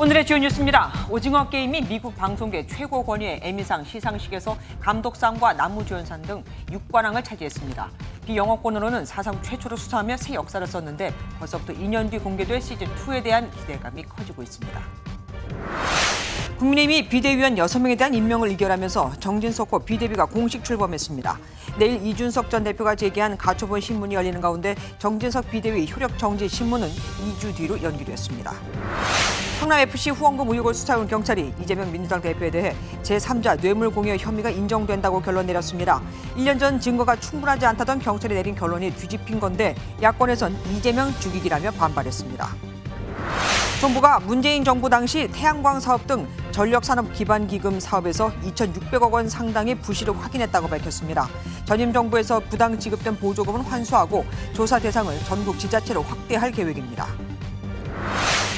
오늘의 주요 뉴스입니다. 오징어 게임이 미국 방송계 최고 권위의 에미상 시상식에서 감독상과 나무주연상 등 6관왕을 차지했습니다. 비영어권으로는 사상 최초로 수상하며 새 역사를 썼는데 벌써부터 2년 뒤 공개될 시즌2에 대한 기대감이 커지고 있습니다. 국민의힘이 비대위원 6명에 대한 임명을 의결하면서 정진석 후 비대위가 공식 출범했습니다. 내일 이준석 전 대표가 제기한 가처분 신문이 열리는 가운데 정진석 비대위 효력 정지 신문은 2주 뒤로 연기됐습니다. 성남FC 후원금 의혹을 수사해온 경찰이 이재명 민주당 대표에 대해 제3자 뇌물공여 혐의가 인정된다고 결론 내렸습니다. 1년 전 증거가 충분하지 않다던 경찰이 내린 결론이 뒤집힌 건데 야권에선 이재명 죽이기라며 반발했습니다. 정부가 문재인 정부 당시 태양광 사업 등 전력산업기반기금 사업에서 2,600억 원 상당의 부실을 확인했다고 밝혔습니다. 전임 정부에서 부당 지급된 보조금은 환수하고 조사 대상을 전국 지자체로 확대할 계획입니다.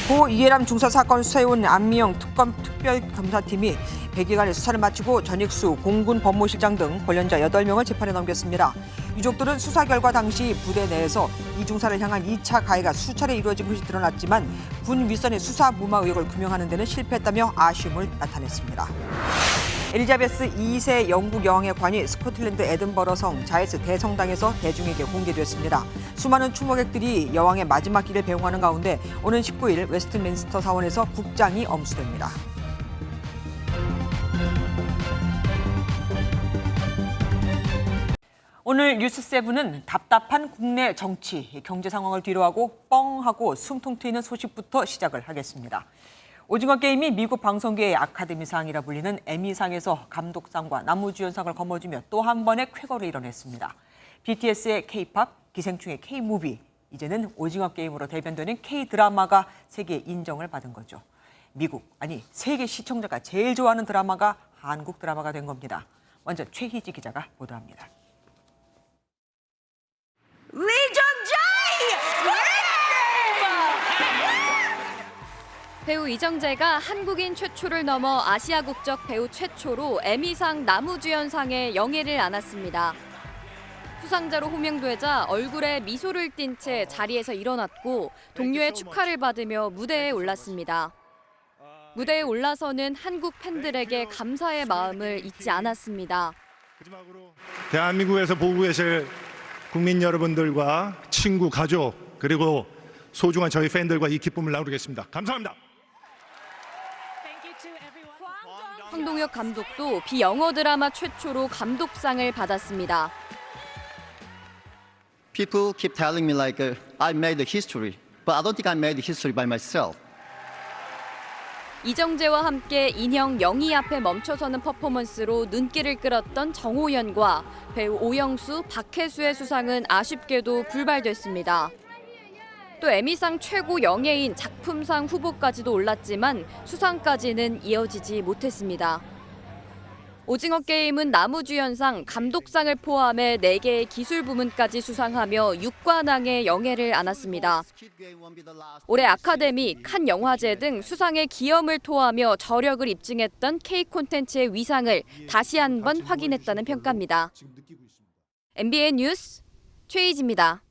고 이해람 중사 사건 수사해온 안미영 특별검사팀이 100일간의 수사를 마치고 전익수 공군 법무실장 등 관련자 8명을 재판에 넘겼습니다. 유족들은 수사 결과 당시 부대 내에서 이 중사를 향한 2차 가해가 수차례 이루어진 것이 드러났지만 군 윗선의 수사 무마 의혹을 규명하는 데는 실패했다며 아쉬움을 나타냈습니다. 엘리자베스 2세 영국 여왕의 관이 스코틀랜드 에든버러 성 자이스 대성당에서 대중에게 공개됐습니다. 수많은 추모객들이 여왕의 마지막 길을 배웅하는 가운데 오는 19일 웨스트민스터 사원에서 국장이 엄수됩니다. 오늘 뉴스7은 답답한 국내 정치, 경제 상황을 뒤로하고 뻥하고 숨통 트이는 소식부터 시작을 하겠습니다. 오징어 게임이 미국 방송계의 아카데미상이라 불리는 에미상에서 감독상과 나무주연상을 거머쥐며 또 한 번의 쾌거를 이뤄냈습니다. BTS의 K-팝, 기생충의 K-무비, 이제는 오징어 게임으로 대변되는 K-드라마가 세계 인정을 받은 거죠. 미국, 아니 세계 시청자가 제일 좋아하는 드라마가 한국 드라마가 된 겁니다. 먼저 최희지 기자가 보도합니다. 배우 이정재가 한국인 최초를 넘어 아시아 국적 배우 최초로 에미상 나무주연상에 영예를 안았습니다. 수상자로 호명되자 얼굴에 미소를 띤 채 자리에서 일어났고 동료의 축하를 받으며 무대에 올랐습니다. 무대에 올라서는 한국 팬들에게 감사의 마음을 잊지 않았습니다. 대한민국에서 보고 계실 국민 여러분들과 친구, 가족, 그리고 소중한 저희 팬들과 이 기쁨을 나누겠습니다. 감사합니다. 황동혁 감독도 비영어 드라마 최초로 감독상을 받았습니다. People keep telling me like I made the history, but I don't think I made the history by myself. 이정재와 함께 인형 영희 앞에 멈춰서는 퍼포먼스로 눈길을 끌었던 정호연과 배우 오영수, 박혜수의 수상은 아쉽게도 불발됐습니다. 또 에미상 최고 영예인 작품상 후보까지도 올랐지만 수상까지는 이어지지 못했습니다. 오징어 게임은 나무주연상, 감독상을 포함해 4개의 기술 부문까지 수상하며 6관왕의 영예를 안았습니다. 올해 아카데미, 칸 영화제 등 수상의 기염을 토하며 저력을 입증했던 K 콘텐츠의 위상을 다시 한번 확인했다는 평가입니다. MBN 뉴스 최희지입니다.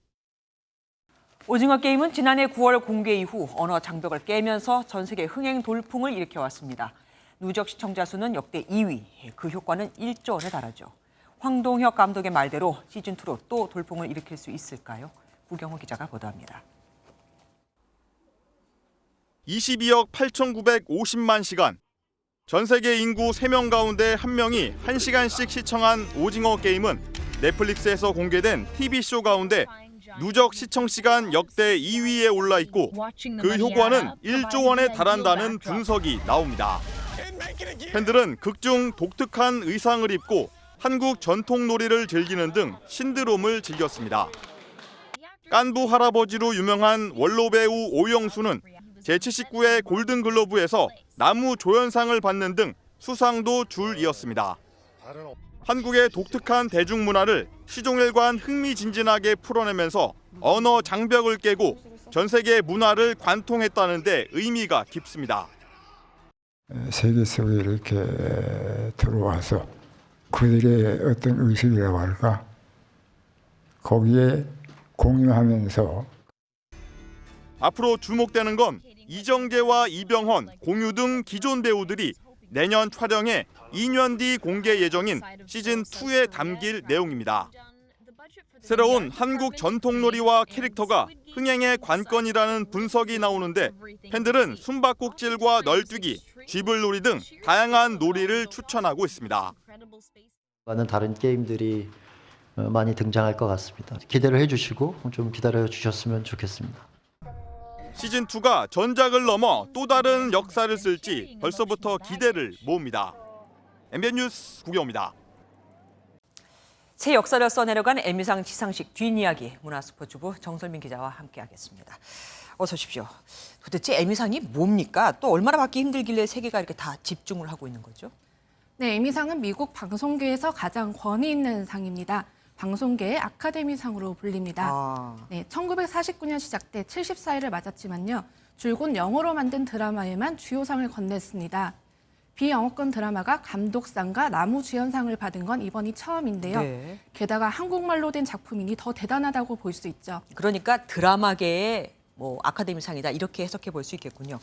오징어 게임은 지난해 9월 공개 이후 언어 장벽을 깨면서 전 세계 흥행 돌풍을 일으켜왔습니다. 누적 시청자 수는 역대 2위, 그 효과는 1조 원에 달하죠. 황동혁 감독의 말대로 시즌2로 또 돌풍을 일으킬 수 있을까요? 구경호 기자가 보도합니다. 22억 8,950만 시간. 전 세계 인구 3명 가운데 1명이 1시간씩 시청한 오징어 게임은 넷플릭스에서 공개된 TV쇼 가운데 누적 시청 시간 역대 2위에 올라 있고 그 효과는 1조 원에 달한다는 분석이 나옵니다. 팬들은 극중 독특한 의상을 입고 한국 전통 놀이를 즐기는 등 신드롬을 즐겼습니다. 깐부 할아버지로 유명한 원로 배우 오영수는 제79회 골든글로브에서 나무조연상을 받는 등 수상도 줄이었습니다. 한국의 독특한 대중문화를 시종일관 흥미진진하게 풀어내면서 언어 장벽을 깨고 전 세계 문화를 관통했다는 데 의미가 깊습니다. 세계 속에 이렇게 들어와서 그들의 어떤 의식이라고 할까? 거기에 공유하면서 앞으로 주목되는 건 이정재와 이병헌, 공유 등 기존 배우들이 내년 촬영에 2년 뒤 공개 예정인 시즌2에 담길 내용입니다. 새로운 한국 전통놀이와 캐릭터가 흥행의 관건이라는 분석이 나오는데 팬들은 숨바꼭질과 널뛰기, 쥐불놀이 등 다양한 놀이를 추천하고 있습니다. 많은 다른 게임들이 많이 등장할 것 같습니다. 기대를 해주시고 좀 기다려 주셨으면 좋겠습니다. 시즌2가 전작을 넘어 또 다른 역사를 쓸지 벌써부터 기대를 모읍니다. MBN 뉴스 구경입니다. 새 역사를 써내려간 M이상 시상식 뒷이야기 문화스포츠부 정설민 기자와 함께하겠습니다. 어서 오십시오. 도대체 M이상이 뭡니까? 또 얼마나 받기 힘들길래 세계가 이렇게 다 집중을 하고 있는 거죠? 네, 에미상은 미국 방송계에서 가장 권위 있는 상입니다. 방송계의 아카데미상으로 불립니다. 네, 1949년 시작돼 74회를 맞았지만요. 줄곧 영어로 만든 드라마에만 주요상을 건넸습니다. 비영어권 드라마가 감독상과 나무주연상을 받은 건 이번이 처음인데요. 네. 게다가 한국말로 된 작품이니 더 대단하다고 볼 수 있죠. 그러니까 드라마계의 아카데미상이다 이렇게 해석해 볼 수 있겠군요.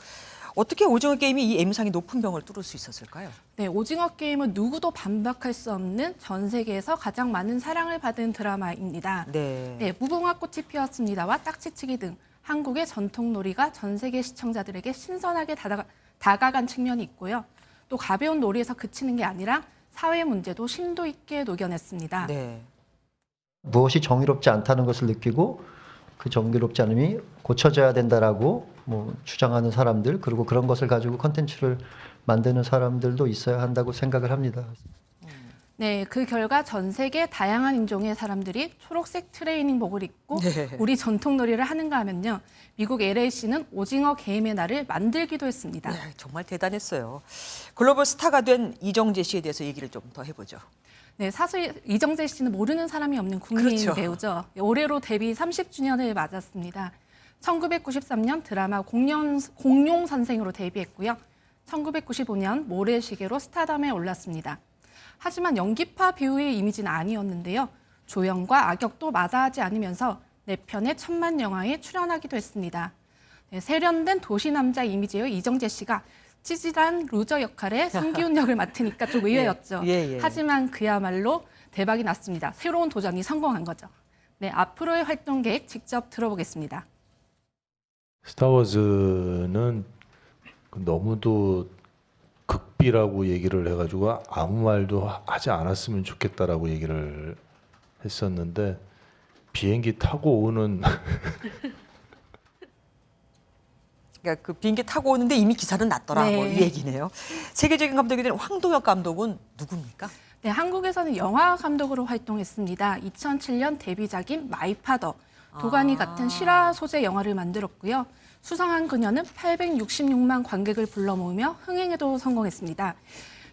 어떻게 오징어 게임이 이 M상이 높은 벽을 뚫을 수 있었을까요? 네, 오징어 게임은 누구도 반박할 수 없는 전 세계에서 가장 많은 사랑을 받은 드라마입니다. 네. 무궁화 꽃이 피었습니다와 딱지치기 등 한국의 전통 놀이가 전 세계 시청자들에게 신선하게 다가간 측면이 있고요. 또 가벼운 놀이에서 그치는 게 아니라 사회 문제도 심도 있게 녹여냈습니다. 네. 무엇이 정의롭지 않다는 것을 느끼고 그 정의롭지 않음이 고쳐져야 된다라고 주장하는 사람들, 그리고 그런 것을 가지고 콘텐츠를 만드는 사람들도 있어야 한다고 생각을 합니다. 네, 그 결과 전 세계 다양한 인종의 사람들이 초록색 트레이닝복을 입고 네. 우리 전통 놀이를 하는가 하면요. 미국 LA시는 오징어 게임의 날을 만들기도 했습니다. 네, 정말 대단했어요. 글로벌 스타가 된 이정재 씨에 대해서 얘기를 좀 더 해보죠. 네, 사실 이정재 씨는 모르는 사람이 없는 국민 그렇죠. 배우죠. 올해로 데뷔 30주년을 맞았습니다. 1993년 드라마 공룡 선생으로 데뷔했고요. 1995년 모래시계로 스타덤에 올랐습니다. 하지만 연기파 배우의 이미지는 아니었는데요. 조연과 악역도 마다하지 않으면서 4편의 천만 영화에 출연하기도 했습니다. 네, 세련된 도시남자 이미지의 이정재 씨가 찌질한 루저 역할의 성기훈 역을 맡으니까 좀 의외였죠. 예. 하지만 그야말로 대박이 났습니다. 새로운 도전이 성공한 거죠. 네, 앞으로의 활동 계획 직접 들어보겠습니다. 스타워즈는 너무도 극비라고 얘기를 해가지고 아무 말도 하지 않았으면 좋겠다라고 얘기를 했었는데 비행기 타고 오는 그러니까 그 비행기 타고 오는데 이미 기사는 났더라 네. 이 얘기네요. 세계적인 감독이 된 황동혁 감독은 누굽니까? 네, 한국에서는 영화 감독으로 활동했습니다. 2007년 데뷔작인 마이 파더, 도가니 같은 실화 소재 영화를 만들었고요. 수상한 그녀는 866만 관객을 불러 모으며 흥행에도 성공했습니다.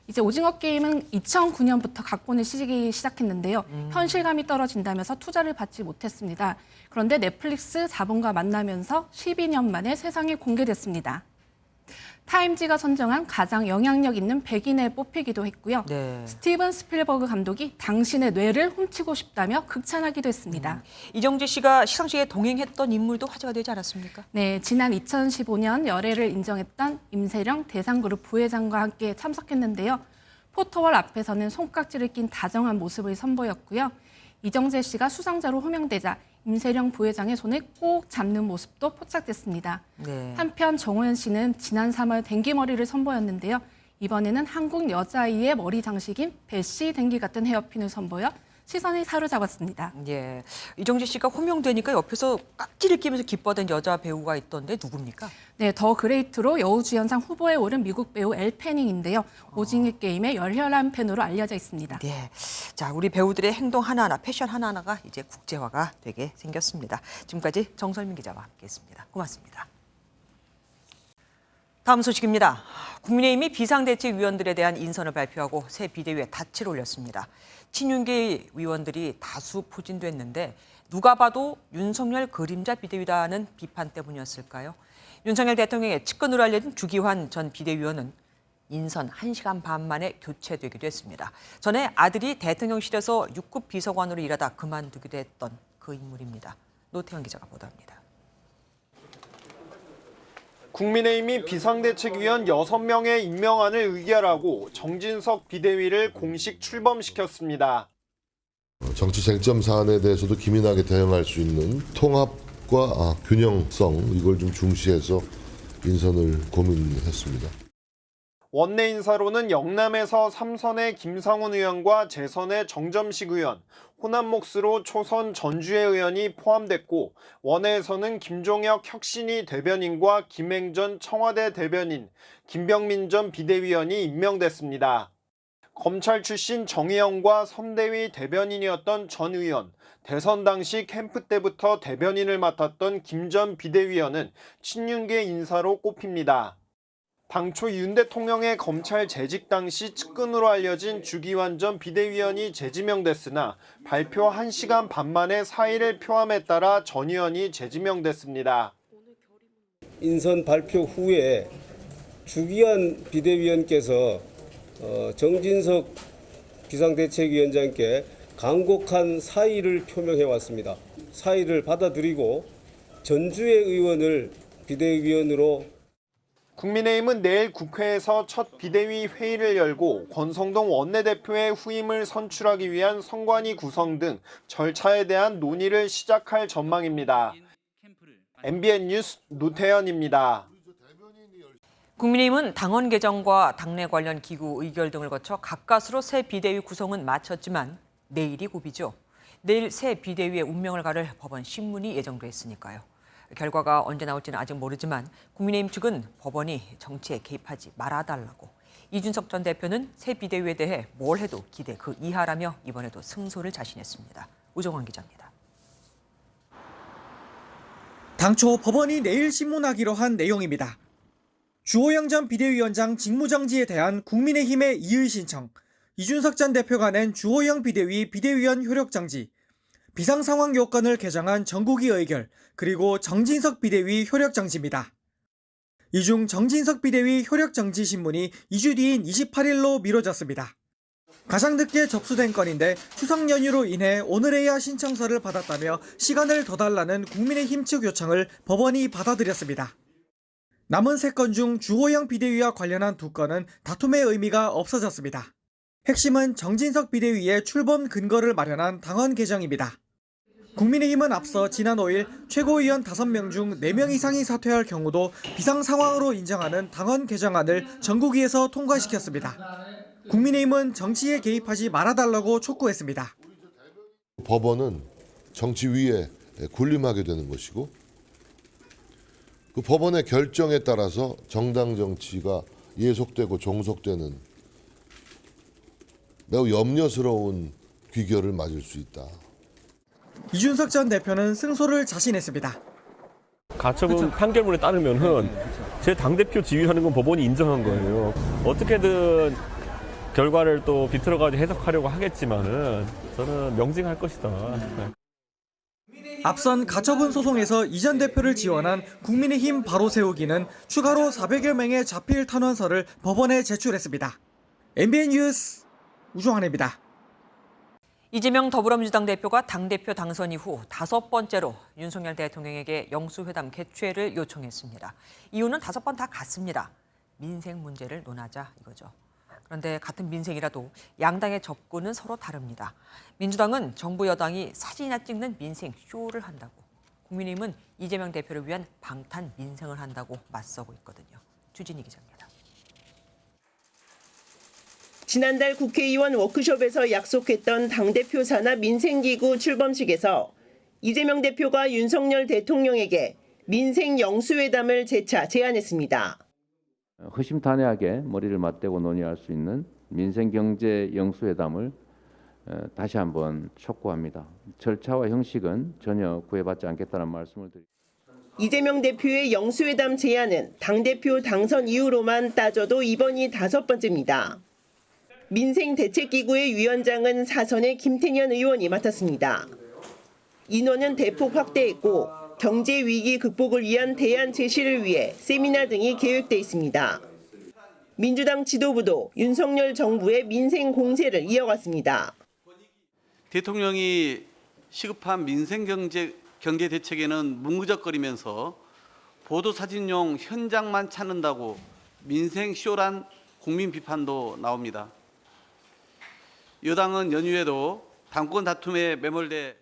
이제 오징어 게임은 2009년부터 각본을 쓰기 시작했는데요. 현실감이 떨어진다면서 투자를 받지 못했습니다. 그런데 넷플릭스 자본과 만나면서 12년 만에 세상에 공개됐습니다. 타임지가 선정한 가장 영향력 있는 100인에 뽑히기도 했고요. 네. 스티븐 스필버그 감독이 당신의 뇌를 훔치고 싶다며 극찬하기도 했습니다. 이정재 씨가 시상식에 동행했던 인물도 화제가 되지 않았습니까? 네, 지난 2015년 열애를 인정했던 임세령 대상그룹 부회장과 함께 참석했는데요. 포토월 앞에서는 손깍지를 낀 다정한 모습을 선보였고요. 이정재 씨가 수상자로 호명되자 임세령 부회장의 손을 꼭 잡는 모습도 포착됐습니다. 네. 한편 정호연 씨는 지난 3월 댕기머리를 선보였는데요. 이번에는 한국 여자아이의 머리 장식인 배씨 댕기 같은 헤어핀을 선보여 시선이 사로잡았습니다. 예. 이정재 씨가 호명되니까 옆에서 깍지를 끼면서 기뻐하던 여자 배우가 있던데 누굽니까? 네, 더 그레이트로 여우주연상 후보에 오른 미국 배우 엘 패닝인데요. 오징어 게임의 열혈한 팬으로 알려져 있습니다. 네. 자, 우리 배우들의 행동 하나하나, 패션 하나하나가 이제 국제화가 되게 생겼습니다. 지금까지 정설민 기자와 함께했습니다. 고맙습니다. 다음 소식입니다. 국민의힘이 비상대책위원들에 대한 인선을 발표하고 새 비대위에 닻을 올렸습니다. 친윤계 위원들이 다수 포진됐는데 누가 봐도 윤석열 그림자 비대위다는 비판 때문이었을까요? 윤석열 대통령의 측근으로 알려진 주기환 전 비대위원은 인선 1시간 반 만에 교체되기도 했습니다. 전에 아들이 대통령실에서 6급 비서관으로 일하다 그만두기도 했던 그 인물입니다. 노태현 기자가 보도합니다. 국민의힘이 비상대책위원 6명의 임명안을 의결하고 정진석 비대위를 공식 출범시켰습니다. 정치 쟁점 사안에 대해서도 기민하게 대응할 수 있는 통합과 균형성, 이걸 좀 중시해서 인선을 고민했습니다. 원내 인사로는 영남에서 3선의 김상훈 의원과 재선의 정점식 의원, 호남 몫으로 초선 전주혜 의원이 포함됐고, 원내에서는 김종혁 혁신위 대변인과 김행전 청와대 대변인, 김병민 전 비대위원이 임명됐습니다. 검찰 출신 정의영과 선대위 대변인이었던 전 의원, 대선 당시 캠프 때부터 대변인을 맡았던 김 전 비대위원은 친윤계 인사로 꼽힙니다. 당초 윤 대통령의 검찰 재직 당시 측근으로 알려진 주기환 전 비대위원이 재지명됐으나 발표 1시간 반 만에 사의를 표함에 따라 전 의원이 재지명됐습니다. 인선 발표 후에 주기환 비대위원께서 정진석 비상대책위원장께 간곡한 사의를 표명해 왔습니다. 사의를 받아들이고 전주혜 의원을 비대위원으로. 국민의힘은 내일 국회에서 첫 비대위 회의를 열고 권성동 원내대표의 후임을 선출하기 위한 선관위 구성 등 절차에 대한 논의를 시작할 전망입니다. MBN 뉴스 노태현입니다. 국민의힘은 당원 개정과 당내 관련 기구 의결 등을 거쳐 가까스로 새 비대위 구성은 마쳤지만 내일이 고비죠. 내일 새 비대위의 운명을 가를 법원 신문이 예정돼 있으니까요. 결과가 언제 나올지는 아직 모르지만 국민의힘 측은 법원이 정치에 개입하지 말아달라고, 이준석 전 대표는 새 비대위에 대해 뭘 해도 기대 그 이하라며 이번에도 승소를 자신했습니다. 우정환 기자입니다. 당초 법원이 내일 신문하기로 한 내용입니다. 주호영 전 비대위원장 직무정지에 대한 국민의힘의 이의 신청, 이준석 전 대표가 낸 주호영 비대위 비대위원 효력정지, 비상상황 요건을 개정한 전국위 의결, 그리고 정진석 비대위 효력정지입니다. 이 중 정진석 비대위 효력정지 신문이 2주 뒤인 28일로 미뤄졌습니다. 가장 늦게 접수된 건인데 추석 연휴로 인해 오늘에야 신청서를 받았다며 시간을 더 달라는 국민의힘 측 요청을 법원이 받아들였습니다. 남은 3건 중 주호영 비대위와 관련한 2건은 다툼의 의미가 없어졌습니다. 핵심은 정진석 비대위의 출범 근거를 마련한 당원 개정입니다. 국민의힘은 앞서 지난 5일 최고위원 5명 중 4명 이상이 사퇴할 경우도 비상상황으로 인정하는 당원 개정안을 전국위에서 통과시켰습니다. 국민의힘은 정치에 개입하지 말아달라고 촉구했습니다. 법원은 정치 위에 군림하게 되는 것이고, 그 법원의 결정에 따라서 정당 정치가 예속되고 종속되는 매우 염려스러운 귀결을 맞을 수 있다. 이준석 전 대표는 승소를 자신했습니다. 가처분 판결문에 따르면은 제 당대표 지휘하는 건 법원이 인정한 거예요. 어떻게든 결과를 또 비틀어가지고 해석하려고 하겠지만은 저는 명징할 것이다. 앞선 가처분 소송에서 이 전 대표를 지원한 국민의힘 바로 세우기는 추가로 400여 명의 자필 탄원서를 법원에 제출했습니다. MBN 뉴스 우종환입니다. 이재명 더불어민주당 대표가 당대표 당선 이후 5번째로 윤석열 대통령에게 영수회담 개최를 요청했습니다. 이유는 5번 다 같습니다. 민생 문제를 논하자 이거죠. 그런데 같은 민생이라도 양당의 접근은 서로 다릅니다. 민주당은 정부 여당이 사진이나 찍는 민생 쇼를 한다고, 국민의힘은 이재명 대표를 위한 방탄 민생을 한다고 맞서고 있거든요. 주진희 기자입니다. 지난달 국회의원 워크숍에서 약속했던 당대표 산하 민생기구 출범식에서 이재명 대표가 윤석열 대통령에게 민생 영수회담을 재차 제안했습니다. 허심탄회하게 머리를 맞대고 논의할 수 있는 민생경제 영수회담을 다시 한번 촉구합니다. 절차와 형식은 전혀 구애받지 않겠다는 말씀을 드립니다. 이재명 대표의 영수회담 제안은 당대표 당선 이후로만 따져도 이번이 5번째입니다. 민생대책기구의 위원장은 사선의 김태년 의원이 맡았습니다. 인원은 대폭 확대했고 경제 위기 극복을 위한 대안 제시를 위해 세미나 등이 계획돼 있습니다. 민주당 지도부도 윤석열 정부의 민생 공세를 이어갔습니다. 대통령이 시급한 민생 경제 대책에는 뭉그적거리면서 보도사진용 현장만 찾는다고 민생쇼란 국민 비판도 나옵니다. 여당은 연휴에도 당권 다툼에 매몰돼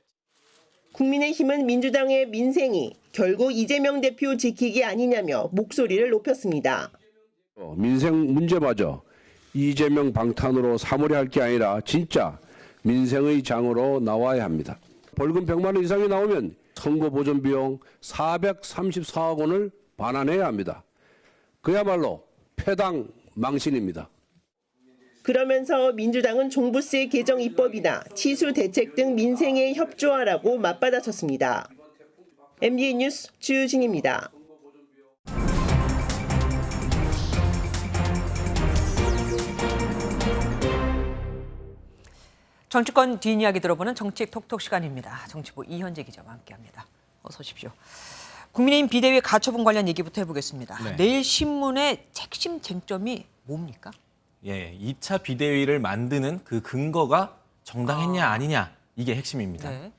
국민의힘은 민주당의 민생이 결국 이재명 대표 지키기 아니냐며 목소리를 높였습니다. 민생 문제마저 이재명 방탄으로 사무려 할 게 아니라 진짜 민생의 장으로 나와야 합니다. 벌금 100만 원 이상이 나오면 선거 보전 비용 434억 원을 반환해야 합니다. 그야말로 패당 망신입니다. 그러면서 민주당은 종부세 개정 입법이나 치수 대책 등 민생에 협조하라고 맞받아쳤습니다. MBN 뉴스 주진입니다. 정치권 뒷이야기 들어보는 정책 톡톡 시간입니다. 정치부 이현재 기자와 함께합니다. 어서 오십시오. 국민의힘 비대위 가처분 관련 얘기부터 해보겠습니다. 네. 내일 신문의 핵심 쟁점이 뭡니까? 예, 2차 비대위를 만드는 그 근거가 정당했냐 아니냐 이게 핵심입니다. 네.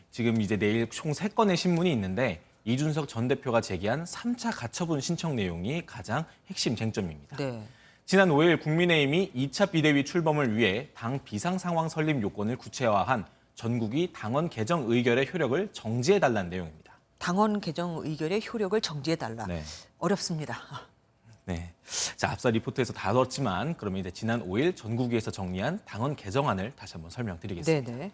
지금 이제 내일 총 3건의 신문이 있는데 이준석 전 대표가 제기한 3차 가처분 신청 내용이 가장 핵심 쟁점입니다. 네. 지난 5일 국민의힘이 2차 비대위 출범을 위해 당 비상상황 설립 요건을 구체화한 전국위 당원 개정 의결의 효력을 정지해달라는 내용입니다. 당원 개정 의결의 효력을 정지해달라. 네. 어렵습니다. 네. 자, 앞서 리포트에서 다뤘지만 그러면 이제 지난 5일 전국위에서 정리한 당원 개정안을 다시 한번 설명드리겠습니다. 네네.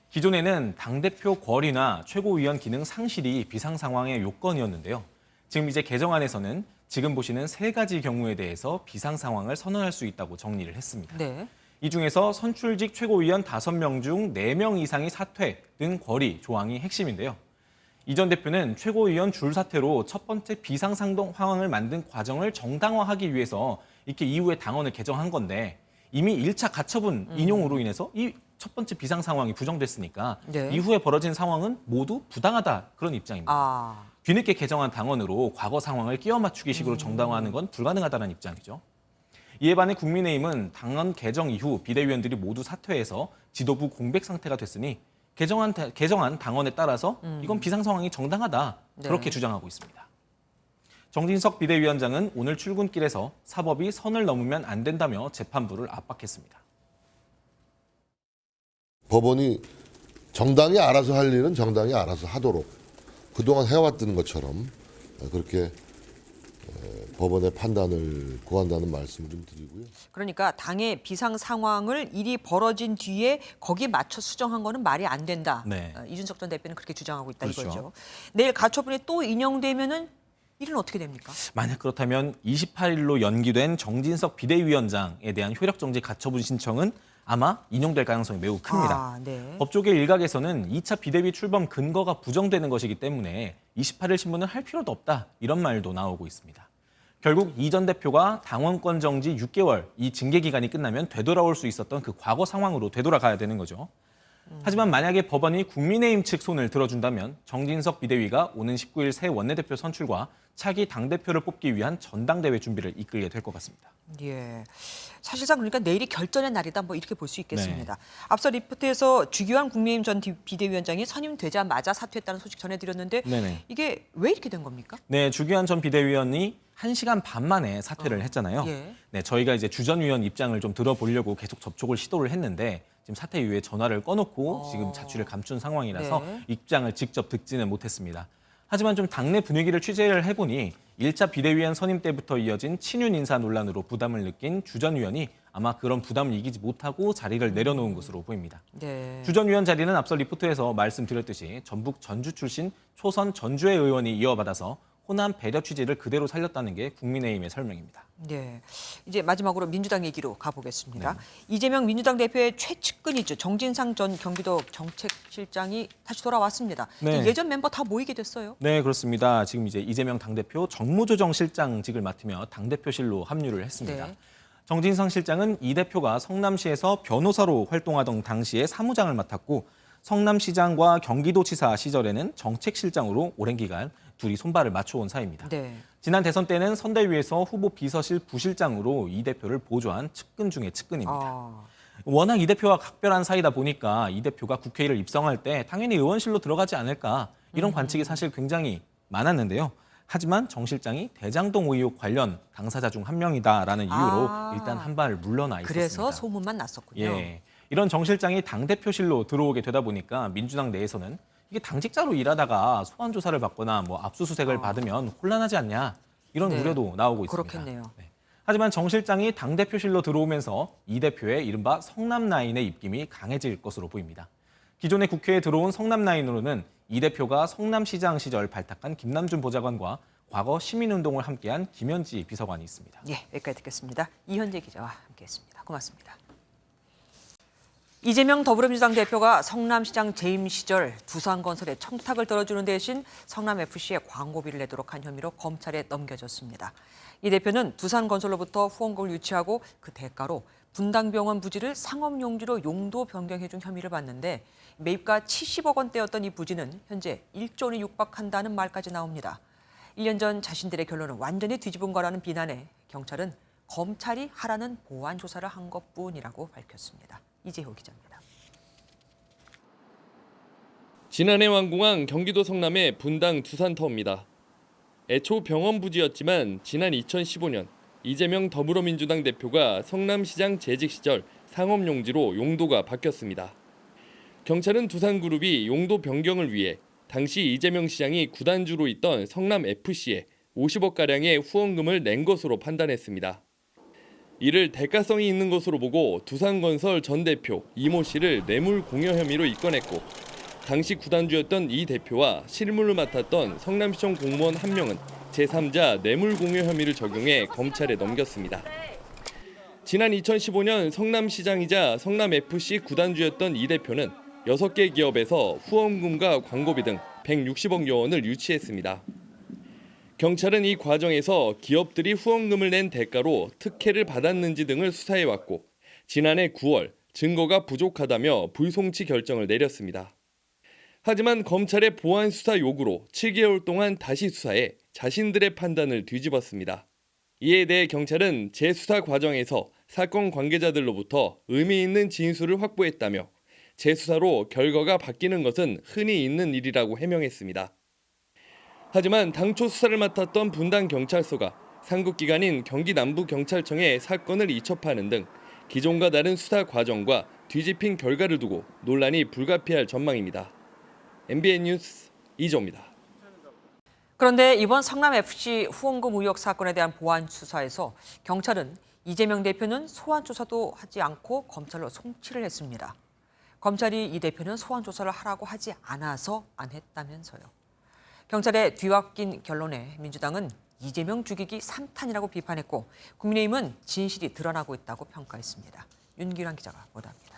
기존에는 당대표 권위나 최고위원 기능 상실이 비상상황의 요건이었는데요. 지금 이제 개정안에서는 지금 보시는 3가지 경우에 대해서 비상상황을 선언할 수 있다고 정리를 했습니다. 네. 이 중에서 선출직 최고위원 5명 중 4명 이상이 사퇴 등 권리 조항이 핵심인데요. 이 전 대표는 최고위원 줄사퇴로 첫 번째 비상상황을 만든 과정을 정당화하기 위해서 이렇게 이후에 당원을 개정한 건데 이미 1차 가처분 인용으로 인해서 이 첫 번째 비상상황이 부정됐으니까 네. 이후에 벌어진 상황은 모두 부당하다 그런 입장입니다. 뒤늦게 개정한 당원으로 과거 상황을 끼워 맞추기 식으로 정당화하는 건 불가능하다는 입장이죠. 이에 반해 국민의힘은 당원 개정 이후 비대위원들이 모두 사퇴해서 지도부 공백 상태가 됐으니 개정한 당원에 따라서 이건 비상상황이 정당하다 그렇게 네. 주장하고 있습니다. 정진석 비대위원장은 오늘 출근길에서 사법이 선을 넘으면 안 된다며 재판부를 압박했습니다. 법원이 정당이 알아서 할 일은 정당이 알아서 하도록 그동안 해왔던 것처럼 그렇게 법원의 판단을 구한다는 말씀을 좀 드리고요. 그러니까 당의 비상 상황을 일이 벌어진 뒤에 거기에 맞춰 수정한 거는 말이 안 된다. 네. 이준석 전 대표는 그렇게 주장하고 있다 그렇죠. 이거죠. 내일 가처분이 또 인용되면은 일은 어떻게 됩니까? 만약 그렇다면 28일로 연기된 정진석 비대위원장에 대한 효력정지 가처분 신청은 아마 인용될 가능성이 매우 큽니다. 네. 법조계 일각에서는 2차 비대위 출범 근거가 부정되는 것이기 때문에 28일 신문을 할 필요도 없다 이런 말도 나오고 있습니다. 결국 이 전 대표가 당원권 정지 6개월 이 징계 기간이 끝나면 되돌아올 수 있었던 그 과거 상황으로 되돌아가야 되는 거죠. 하지만 만약에 법원이 국민의힘 측 손을 들어준다면 정진석 비대위가 오는 19일 새 원내대표 선출과 차기 당대표를 뽑기 위한 전당대회 준비를 이끌게 될 것 같습니다. 예. 사실상 그러니까 내일이 결전의 날이다 뭐 이렇게 볼 수 있겠습니다. 네. 앞서 리포트에서 주기환 국민의힘 전 비대위원장이 선임되자마자 사퇴했다는 소식 전해드렸는데 네네. 이게 왜 이렇게 된 겁니까? 네, 주기환 전 비대위원이 1시간 반 만에 사퇴를 했잖아요. 예. 네, 저희가 이제 주전위원 입장을 좀 들어보려고 계속 접촉을 시도를 했는데 지금 사퇴 이후에 전화를 꺼놓고 지금 자취를 감춘 상황이라서 네. 입장을 직접 듣지는 못했습니다. 하지만 좀 당내 분위기를 취재를 해보니 1차 비대위원 선임 때부터 이어진 친윤 인사 논란으로 부담을 느낀 주전 위원이 아마 그런 부담을 이기지 못하고 자리를 내려놓은 것으로 보입니다. 네. 주전 위원 자리는 앞서 리포트에서 말씀드렸듯이 전북 전주 출신 초선 전주회 의원이 이어받아서 호남 배려 취지를 그대로 살렸다는 게 국민의힘의 설명입니다. 네, 이제 마지막으로 민주당 얘기로 가보겠습니다. 네. 이재명 민주당 대표의 최측근이죠. 정진상 전 경기도 정책실장이 다시 돌아왔습니다. 네. 예전 멤버 다 모이게 됐어요. 네, 그렇습니다. 지금 이제 이재명 당대표 정무조정실장직을 맡으며 당대표실로 합류를 했습니다. 네. 정진상 실장은 이 대표가 성남시에서 변호사로 활동하던 당시에 사무장을 맡았고 성남시장과 경기도지사 시절에는 정책실장으로 오랜 기간 둘이 손발을 맞춰온 사이입니다. 네. 지난 대선 때는 선대위에서 후보 비서실 부실장으로 이 대표를 보조한 측근 중의 측근입니다. 워낙 이 대표와 각별한 사이다 보니까 이 대표가 국회의를 입성할 때 당연히 의원실로 들어가지 않을까 이런 관측이 사실 굉장히 많았는데요. 하지만 정 실장이 대장동 의혹 관련 당사자 중 한 명이다라는 이유로 일단 한 발 물러나 있었습니다. 그래서 소문만 났었군요. 예, 이런 정 실장이 당대표실로 들어오게 되다 보니까 민주당 내에서는 이게 당직자로 일하다가 소환 조사를 받거나 뭐 압수수색을 받으면 혼란하지 않냐 이런 네, 우려도 나오고 있습니다. 그렇겠네요. 하지만 정 실장이 당대표실로 들어오면서 이 대표의 이른바 성남라인의 입김이 강해질 것으로 보입니다. 기존의 국회에 들어온 성남라인으로는 이 대표가 성남시장 시절 발탁한 김남준 보좌관과 과거 시민운동을 함께한 김현지 비서관이 있습니다. 예, 여기까지 듣겠습니다. 이현재 기자와 함께했습니다. 고맙습니다. 이재명 더불어민주당 대표가 성남시장 재임 시절 두산건설에 청탁을 들어주는 대신 성남FC에 광고비를 내도록 한 혐의로 검찰에 넘겨졌습니다. 이 대표는 두산건설로부터 후원금을 유치하고 그 대가로 분당병원 부지를 상업용지로 용도 변경해준 혐의를 받는데 매입가 70억 원대였던 이 부지는 현재 1조 원이 육박한다는 말까지 나옵니다. 1년 전 자신들의 결론은 완전히 뒤집은 거라는 비난에 경찰은 검찰이 하라는 보완 조사를 한 것뿐이라고 밝혔습니다. 이재호 기자입니다. 지난해 완공한 경기도 성남의 분당 두산터입니다. 애초 병원 부지였지만 지난 2015년 이재명 더불어민주당 대표가 성남시장 재직 시절 상업용지로 용도가 바뀌었습니다. 경찰은 두산그룹이 용도 변경을 위해 당시 이재명 시장이 구단주로 있던 성남FC에 50억가량의 후원금을 낸 것으로 판단했습니다. 이를 대가성이 있는 것으로 보고 두산건설 전 대표 이모 씨를 뇌물 공여 혐의로 입건했고 당시 구단주였던 이 대표와 실무를 맡았던 성남시청 공무원 한 명은 제3자 뇌물 공여 혐의를 적용해 검찰에 넘겼습니다. 지난 2015년 성남시장이자 성남FC 구단주였던 이 대표는 6개 기업에서 후원금과 광고비 등 160억여 원을 유치했습니다. 경찰은 이 과정에서 기업들이 후원금을 낸 대가로 특혜를 받았는지 등을 수사해왔고 지난해 9월 증거가 부족하다며 불송치 결정을 내렸습니다. 하지만 검찰의 보완 수사 요구로 7개월 동안 다시 수사해 자신들의 판단을 뒤집었습니다. 이에 대해 경찰은 재수사 과정에서 사건 관계자들로부터 의미 있는 진술을 확보했다며 재수사로 결과가 바뀌는 것은 흔히 있는 일이라고 해명했습니다. 하지만 당초 수사를 맡았던 분당경찰서가 상급기관인 경기남부경찰청에 사건을 이첩하는 등 기존과 다른 수사 과정과 뒤집힌 결과를 두고 논란이 불가피할 전망입니다. MBN 뉴스 이조입니다. 그런데 이번 성남FC 후원금 의혹 사건에 대한 보완 수사에서 경찰은 이재명 대표는 소환 조사도 하지 않고 검찰로 송치를 했습니다. 검찰이 이 대표는 소환 조사를 하라고 하지 않아서 안 했다면서요. 경찰의 뒤바뀐 결론에 민주당은 이재명 죽이기 3탄이라고 비판했고 국민의힘은 진실이 드러나고 있다고 평가했습니다. 윤기란 기자가 보도합니다.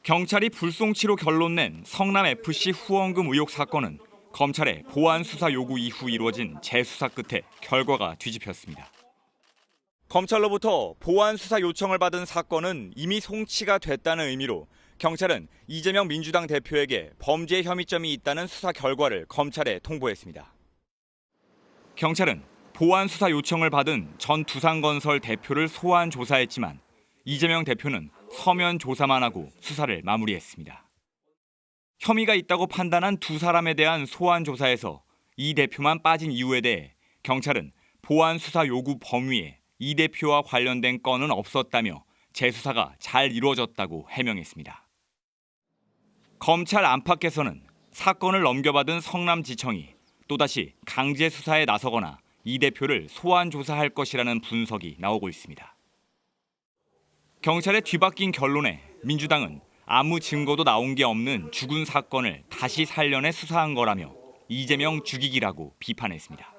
경찰이 불송치로 결론 낸 성남FC 후원금 의혹 사건은 검찰의 보완 수사 요구 이후 이루어진 재수사 끝에 결과가 뒤집혔습니다. 검찰로부터 보완 수사 요청을 받은 사건은 이미 송치가 됐다는 의미로 경찰은 이재명 민주당 대표에게 범죄 혐의점이 있다는 수사 결과를 검찰에 통보했습니다. 경찰은 보완 수사 요청을 받은 전 두산건설 대표를 소환 조사했지만 이재명 대표는 서면 조사만 하고 수사를 마무리했습니다. 혐의가 있다고 판단한 두 사람에 대한 소환 조사에서 이 대표만 빠진 이유에 대해 경찰은 보완 수사 요구 범위에 이 대표와 관련된 건은 없었다며 재수사가 잘 이루어졌다고 해명했습니다. 검찰 안팎에서는 사건을 넘겨받은 성남지청이 또다시 강제 수사에 나서거나 이 대표를 소환 조사할 것이라는 분석이 나오고 있습니다. 경찰의 뒤바뀐 결론에 민주당은 아무 증거도 나온 게 없는 죽은 사건을 다시 살려내 수사한 거라며 이재명 죽이기라고 비판했습니다.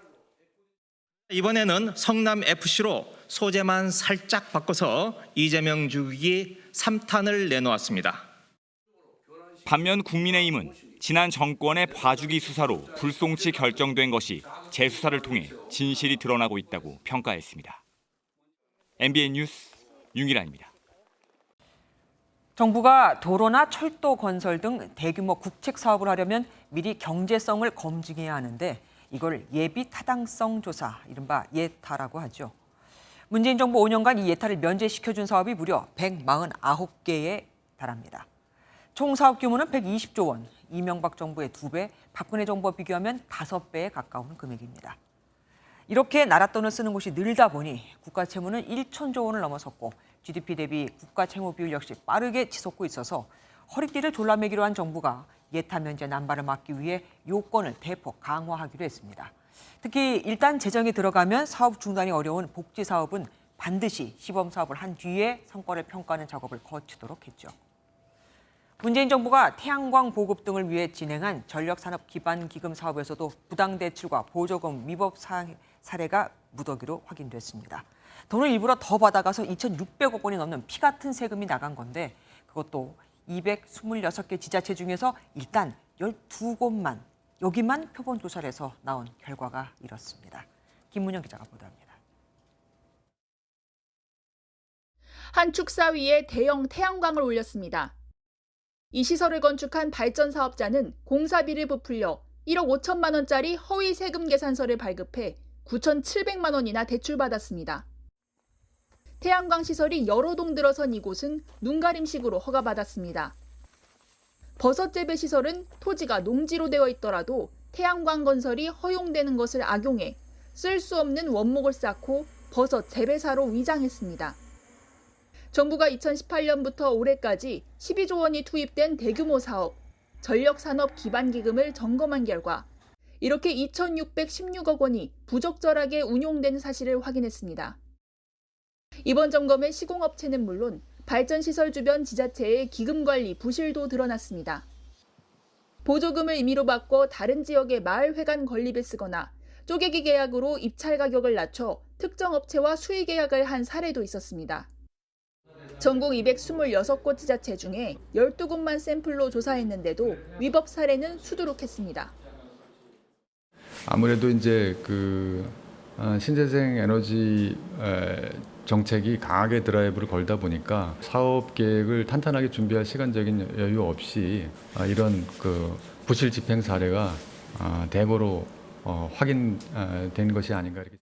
이번에는 성남FC로 소재만 살짝 바꿔서 이재명 죽이기 3탄을 내놓았습니다. 반면 국민의힘은 지난 정권의 봐주기 수사로 불송치 결정된 것이 재수사를 통해 진실이 드러나고 있다고 평가했습니다. MBN 뉴스 윤기란입니다. 정부가 도로나 철도 건설 등 대규모 국책 사업을 하려면 미리 경제성을 검증해야 하는데 이걸 예비 타당성 조사, 이른바 예타라고 하죠. 문재인 정부 5년간 이 예타를 면제시켜준 사업이 무려 149개에 달합니다. 총 사업 규모는 120조 원, 이명박 정부의 2배, 박근혜 정부와 비교하면 5배에 가까운 금액입니다. 이렇게 나랏돈을 쓰는 곳이 늘다 보니 국가 채무는 1천조 원을 넘어섰고 GDP 대비 국가 채무 비율 역시 빠르게 치솟고 있어서 허리띠를 졸라매기로 한 정부가 예타 면제 남발을 막기 위해 요건을 대폭 강화하기로 했습니다. 특히 일단 재정이 들어가면 사업 중단이 어려운 복지 사업은 반드시 시범 사업을 한 뒤에 성과를 평가하는 작업을 거치도록 했죠. 문재인 정부가 태양광 보급 등을 위해 진행한 전력산업기반기금 사업에서도 부당대출과 보조금 위법 사례가 무더기로 확인됐습니다. 돈을 일부러 더 받아가서 2,600억 원이 넘는 피 같은 세금이 나간 건데 그것도 226개 지자체 중에서 일단 12곳만, 여기만 표본 조사를 해서 나온 결과가 이렇습니다. 김문영 기자가 보도합니다. 한 축사 위에 대형 태양광을 올렸습니다. 이 시설을 건축한 발전 사업자는 공사비를 부풀려 1억 5천만 원짜리 허위 세금 계산서를 발급해 9,700만 원이나 대출받았습니다. 태양광 시설이 여러 동 들어선 이곳은 눈가림식으로 허가받았습니다. 버섯 재배 시설은 토지가 농지로 되어 있더라도 태양광 건설이 허용되는 것을 악용해 쓸 수 없는 원목을 쌓고 버섯 재배사로 위장했습니다. 정부가 2018년부터 올해까지 12조 원이 투입된 대규모 사업, 전력산업기반기금을 점검한 결과 이렇게 2,616억 원이 부적절하게 운용된 사실을 확인했습니다. 이번 점검에 시공업체는 물론 발전시설 주변 지자체의 기금관리 부실도 드러났습니다. 보조금을 임의로 받고 다른 지역의 마을회관 건립에 쓰거나 쪼개기 계약으로 입찰 가격을 낮춰 특정 업체와 수의 계약을 한 사례도 있었습니다. 전국 226곳 지자체 중에 12곳만 샘플로 조사했는데도 위법 사례는 수두룩했습니다. 아무래도 이제 신재생 에너지 정책이 강하게 드라이브를 걸다 보니까 사업 계획을 탄탄하게 준비할 시간적인 여유 없이 이런 부실 집행 사례가 대거로 확인된 것이 아닌가 이렇게.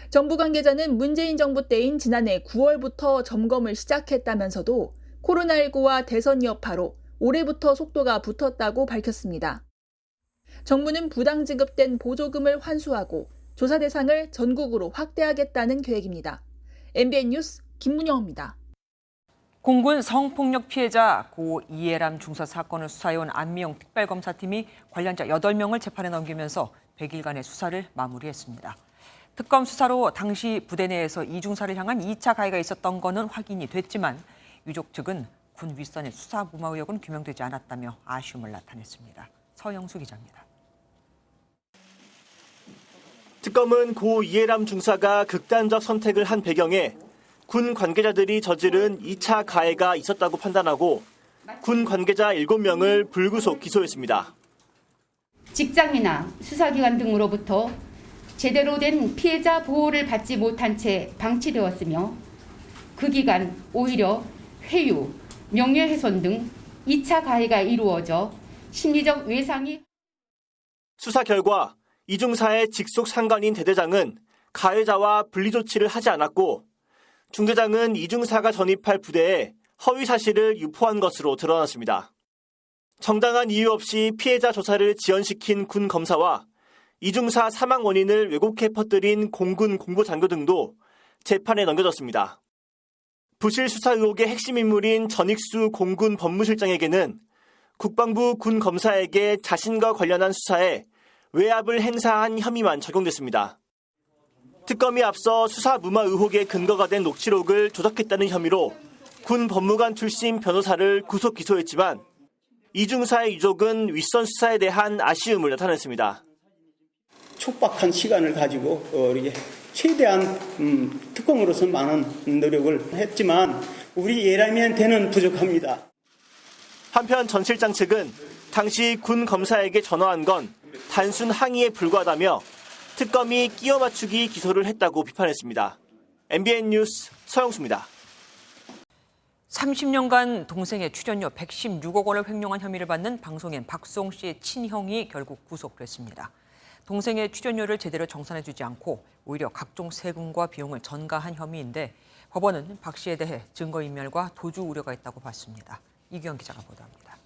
정부 관계자는 문재인 정부 때인 지난해 9월부터 점검을 시작했다면서도 코로나19와 대선 여파로 올해부터 속도가 붙었다고 밝혔습니다. 정부는 부당 지급된 보조금을 환수하고 조사 대상을 전국으로 확대하겠다는 계획입니다. MBN 뉴스 김문영입니다. 공군 성폭력 피해자 고 이해람 중사 사건을 수사해온 안미영 특별검사팀이 관련자 8명을 재판에 넘기면서 100일간의 수사를 마무리했습니다. 특검 수사로 당시 부대 내에서 이 중사를 향한 2차 가해가 있었던 거는 확인이 됐지만 유족 측은 군 윗선의 수사 무마 의혹은 규명되지 않았다며 아쉬움을 나타냈습니다. 서영수 기자입니다. 특검은 고 이해람 중사가 극단적 선택을 한 배경에 군 관계자들이 저지른 2차 가해가 있었다고 판단하고 군 관계자 7명을 불구속 기소했습니다. 직장이나 수사기관 등으로부터 제대로 된 피해자 보호를 받지 못한 채 방치되었으며 그 기간 오히려 회유, 명예훼손 등 2차 가해가 이루어져 심리적 외상이. 수사 결과 이 중사의 직속 상관인 대대장은 가해자와 분리조치를 하지 않았고 중대장은 이 중사가 전입할 부대에 허위 사실을 유포한 것으로 드러났습니다. 정당한 이유 없이 피해자 조사를 지연시킨 군 검사와 이 중사 사망 원인을 왜곡해 퍼뜨린 공군 공보장교 등도 재판에 넘겨졌습니다. 부실 수사 의혹의 핵심 인물인 전익수 공군 법무실장에게는 국방부 군 검사에게 자신과 관련한 수사에 외압을 행사한 혐의만 적용됐습니다. 특검이 앞서 수사 무마 의혹의 근거가 된 녹취록을 조작했다는 혐의로 군 법무관 출신 변호사를 구속 기소했지만 이 중사의 유족은 윗선 수사에 대한 아쉬움을 나타냈습니다. 촉박한 시간을 가지고 최대한 특검으로서 많은 노력을 했지만 우리 예람이한테는 부족합니다. 한편 전 실장 측은 당시 군 검사에게 전화한 건 단순 항의에 불과하다며 특검이 끼워 맞추기 기소를 했다고 비판했습니다. MBN 뉴스 서영수입니다. 30년간 동생의 출연료 116억 원을 횡령한 혐의를 받는 방송인 박수홍 씨의 친형이 결국 구속됐습니다. 동생의 출연료를 제대로 정산해주지 않고 오히려 각종 세금과 비용을 전가한 혐의인데 법원은 박 씨에 대해 증거인멸과 도주 우려가 있다고 봤습니다. 이규영 기자가 보도합니다.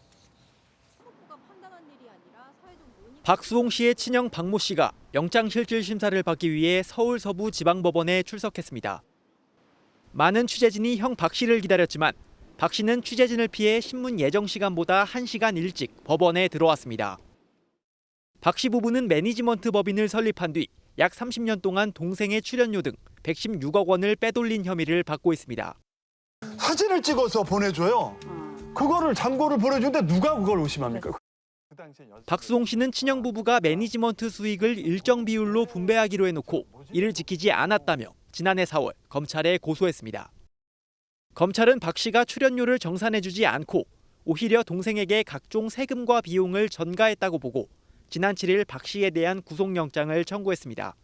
박수홍 씨의 친형 박모 씨가 영장실질 심사를 받기 위해 서울 서부 지방법원에 출석했습니다. 많은 취재진이 형 박 씨를 기다렸지만 박 씨는 취재진을 피해 신문 예정 시간보다 1시간 일찍 법원에 들어왔습니다. 박 씨 부부는 매니지먼트 법인을 설립한 뒤 약 30년 동안 동생의 출연료 등 116억 원을 빼돌린 혐의를 받고 있습니다. 사진을 찍어서 보내줘요. 그거를 잔고를 보내주는데 누가 그걸 의심합니까? 박수홍 씨는 친형 부부가 매니지먼트 수익을 일정 비율로 분배하기로 해놓고 이를 지키지 않았다며 지난해 4월 검찰에 고소했습니다. 검찰은 박 씨가 출연료를 정산해주지 않고 오히려 동생에게 각종 세금과 비용을 전가했다고 보고 지난 7일 박 씨에 대한 구속영장을 청구했습니다.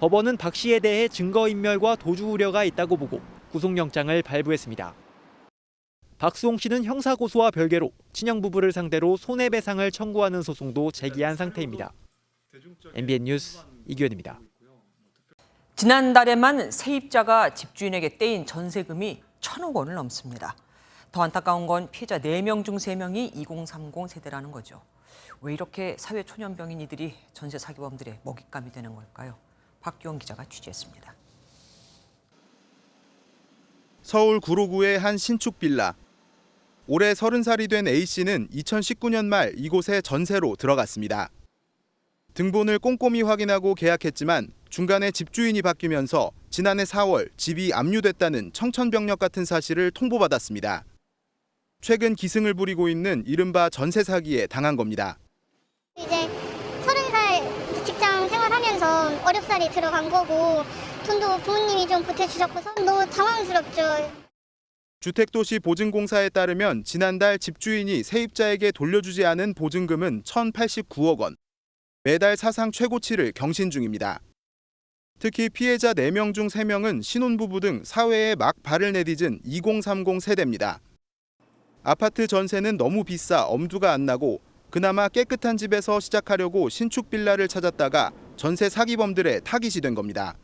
법원은 박 씨에 대해 증거인멸과 도주 우려가 있다고 보고 구속영장을 발부했습니다. 박수홍 씨는 형사고소와 별개로 친형 부부를 상대로 손해배상을 청구하는 소송도 제기한 상태입니다. MBN 뉴스 이규현입니다. 지난달에만 세입자가 집주인에게 떼인 전세금이 1,000억 원을 넘습니다. 더 안타까운 건 피해자 4명 중 3명이 2030 세대라는 거죠. 왜 이렇게 사회 초년병인 이들이 전세 사기범들의 먹잇감이 되는 걸까요? 박규원 기자가 취재했습니다. 서울 구로구의 한 신축 빌라. 올해 30살이 된 A씨는 2019년 말 이곳에 전세로 들어갔습니다. 등본을 꼼꼼히 확인하고 계약했지만 중간에 집주인이 바뀌면서 지난해 4월 집이 압류됐다는 청천벽력 같은 사실을 통보받았습니다. 최근 기승을 부리고 있는 이른바 전세 사기에 당한 겁니다. 이제 30살 직장 생활하면서 어렵사리 들어간 거고 돈도 부모님이 좀 보태주셨고서 너무 당황스럽죠. 주택도시보증공사에 따르면 지난달 집주인이 세입자에게 돌려주지 않은 보증금은 1,089억 원. 매달 사상 최고치를 경신 중입니다. 특히 피해자 4명 중 3명은 신혼부부 등 사회에 막 발을 내디딘 2030 세대입니다. 아파트 전세는 너무 비싸 엄두가 안 나고 그나마 깨끗한 집에서 시작하려고 신축 빌라를 찾았다가 전세 사기범들의 타깃이 된 겁니다.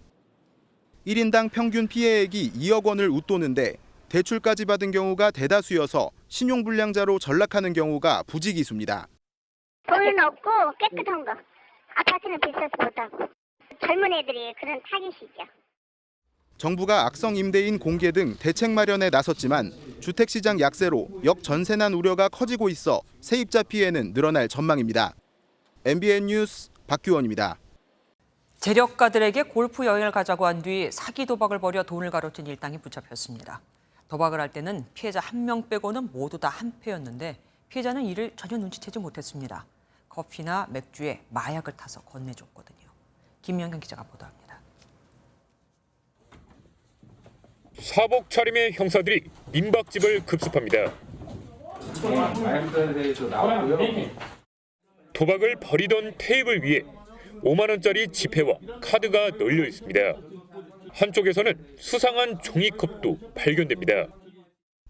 1인당 평균 피해액이 2억 원을 웃도는데 대출까지 받은 경우가 대다수여서 신용불량자로 전락하는 경우가 부지기수입니다. 돈은 없고 깨끗한 거. 아파트는 비싸서 못하고. 젊은 애들이 그런 타깃이죠. 정부가 악성 임대인 공개 등 대책 마련에 나섰지만 주택시장 약세로 역전세난 우려가 커지고 있어 세입자 피해는 늘어날 전망입니다. MBN 뉴스 박규원입니다. 재력가들에게 골프 여행을 가자고 한 뒤 사기 도박을 벌여 돈을 가로챈 일당이 붙잡혔습니다. 도박을 할 때는 피해자 1명 빼고는 모두 다 한패였는데 피해자는 이를 전혀 눈치채지 못했습니다. 커피나 맥주에 마약을 타서 건네줬거든요. 김영경 기자가 보도합니다. 사복 차림의 형사들이 민박집을 급습합니다. 도박을 벌이던 테이블 위에 5만 원짜리 지폐와 카드가 널려 있습니다. 한쪽에서는 수상한 종이컵도 발견됩니다.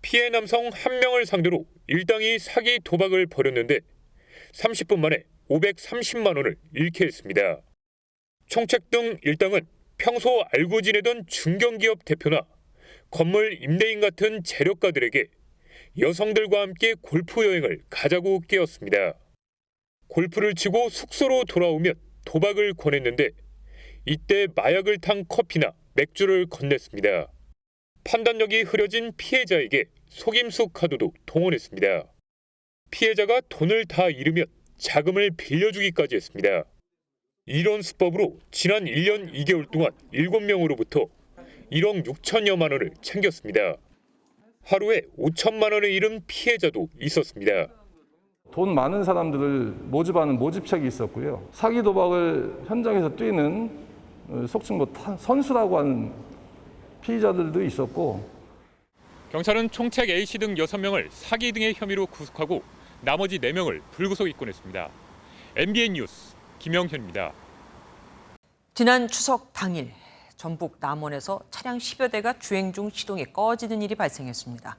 피해 남성 1명을 상대로 일당이 사기 도박을 벌였는데 30분 만에 530만 원을 잃게 했습니다. 총책 등 일당은 평소 알고 지내던 중견기업 대표나 건물 임대인 같은 재력가들에게 여성들과 함께 골프 여행을 가자고 깨웠습니다. 골프를 치고 숙소로 돌아오면 도박을 권했는데 이때 마약을 탄 커피나 맥주를 건넸습니다. 판단력이 흐려진 피해자에게 속임수 카드도 동원했습니다. 피해자가 돈을 다 잃으면 자금을 빌려주기까지 했습니다. 이런 수법으로 지난 1년 2개월 동안 7명으로부터 1억 6천여만 원을 챙겼습니다. 하루에 5천만 원을 잃은 피해자도 있었습니다. 돈 많은 사람들을 모집하는 모집책이 있었고요. 사기 도박을 현장에서 뛰는 속칭 선수라고 하는 피의자들도 있었고. 경찰은 총책 A씨 등 6명을 사기 등의 혐의로 구속하고 나머지 4명을 불구속 입건했습니다. MBN 뉴스 김영현입니다. 지난 추석 당일 전북 남원에서 차량 10여 대가 주행 중 시동이 꺼지는 일이 발생했습니다.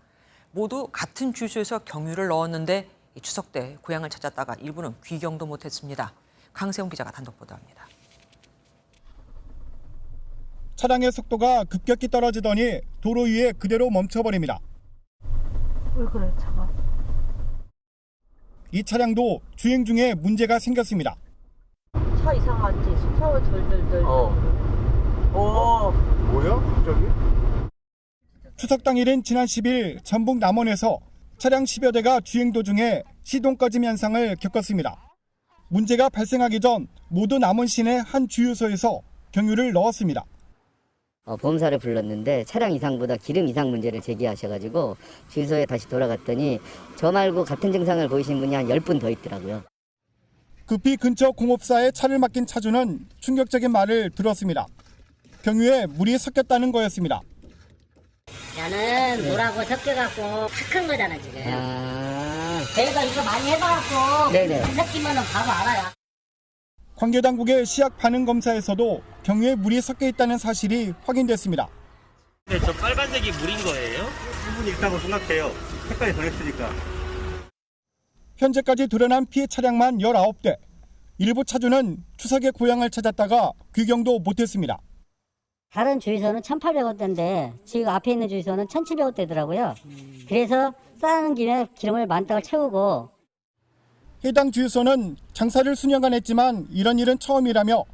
모두 같은 주소에서 경유를 넣었는데 추석 때 고향을 찾았다가 일부는 귀경도 못했습니다. 강세훈 기자가 단독 보도합니다. 차량의 속도가 급격히 떨어지더니 도로 위에 그대로 멈춰버립니다. 왜 그래, 차가? 이 차량도 주행 중에 문제가 생겼습니다. 차 이상하지? 샤워 덜덜덜. 뭐야? 갑자기? 추석 당일인 지난 10일 전북 남원에서 차량 10여 대가 주행 도중에 시동 꺼짐 현상을 겪었습니다. 문제가 발생하기 전 모두 남원 시내 한 주유소에서 경유를 넣었습니다. 보험사를 불렀는데 차량 이상보다 기름 이상 문제를 제기하셔가지고 주유소에 다시 돌아갔더니 저 말고 같은 증상을 보이시는 분이 한 10분 더 있더라고요. 급히 근처 공업사에 차를 맡긴 차주는 충격적인 말을 들었습니다. 경유에 물이 섞였다는 거였습니다. 나는 물하고 섞여갖고 탁한 거잖아 지금. 저희가 이거 많이 해봐갖고 느끼면은 바로 알아요. 관계당국의 시약 반응 검사에서도 경유에 물이 섞여 있다는 사실이 확인됐습니다. 네, 저 빨간색이 물인 거예요? 수분이 있다고 생각해요. 색깔이 변했으니까. 현재까지 드러난 피해 차량만 19대. 일부 차주는 추석에 고향을 찾았다가 귀경도 못했습니다. 다른 주유소는 1,800원대인데 지금 앞에 있는 주유소는 1,700원대더라고요. 그래서 싸는 김에 기름을 만땅을 채우고 해당 주유소는 장사를 수년간 했지만 이런 일은 처음이라며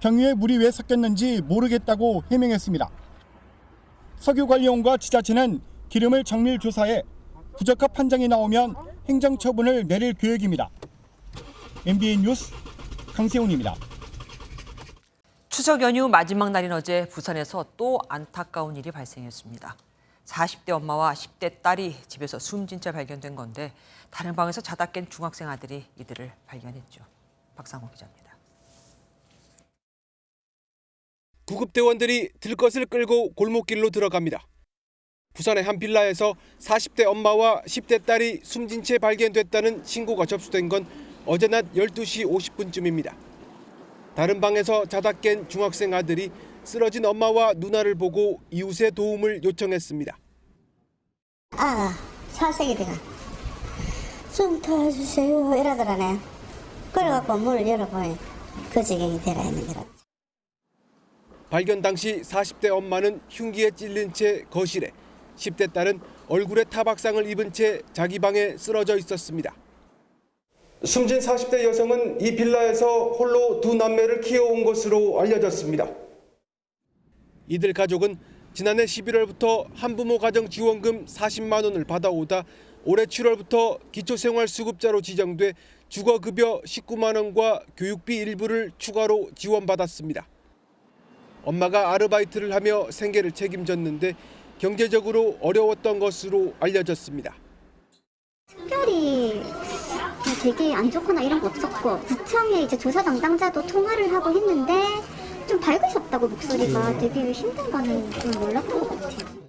경유에 물이 왜 섞였는지 모르겠다고 해명했습니다. 석유관리원과 지자체는 기름을 정밀 조사해 부적합 판정이 나오면 행정처분을 내릴 계획입니다. MBN 뉴스 강세훈입니다. 추석 연휴 마지막 날인 어제 부산에서 또 안타까운 일이 발생했습니다. 40대 엄마와 10대 딸이 집에서 숨진 채 발견된 건데 다른 방에서 자다 깬 중학생 아들이 이들을 발견했죠. 박상호 기자입니다. 구급대원들이 들것을 끌고 골목길로 들어갑니다. 부산의 한 빌라에서 40대 엄마와 10대 딸이 숨진 채 발견됐다는 신고가 접수된 건 어제 낮 12시 50분쯤입니다. 다른 방에서 자다 깬 중학생 아들이 쓰러진 엄마와 누나를 보고 이웃의 도움을 요청했습니다. 사색이다가 좀 도와주세요 이러더라네. 그래갖고 문을 열어보니 그 지경이 되라 있는 거라. 발견 당시 40대 엄마는 흉기에 찔린 채 거실에, 10대 딸은 얼굴에 타박상을 입은 채 자기 방에 쓰러져 있었습니다. 숨진 40대 여성은 이 빌라에서 홀로 두 남매를 키워온 것으로 알려졌습니다. 이들 가족은 지난해 11월부터 한부모 가정지원금 40만 원을 받아오다 올해 7월부터 기초생활수급자로 지정돼 주거급여 19만 원과 교육비 일부를 추가로 지원받았습니다. 엄마가 아르바이트를 하며 생계를 책임졌는데 경제적으로 어려웠던 것으로 알려졌습니다. 특별히 되게 안 좋거나 이런 거 없었고 구청에 이제 조사 담당자도 통화를 하고 했는데 좀 밝으셨다고 목소리가 되게 힘든 거는 좀 놀랐던 것 같아요.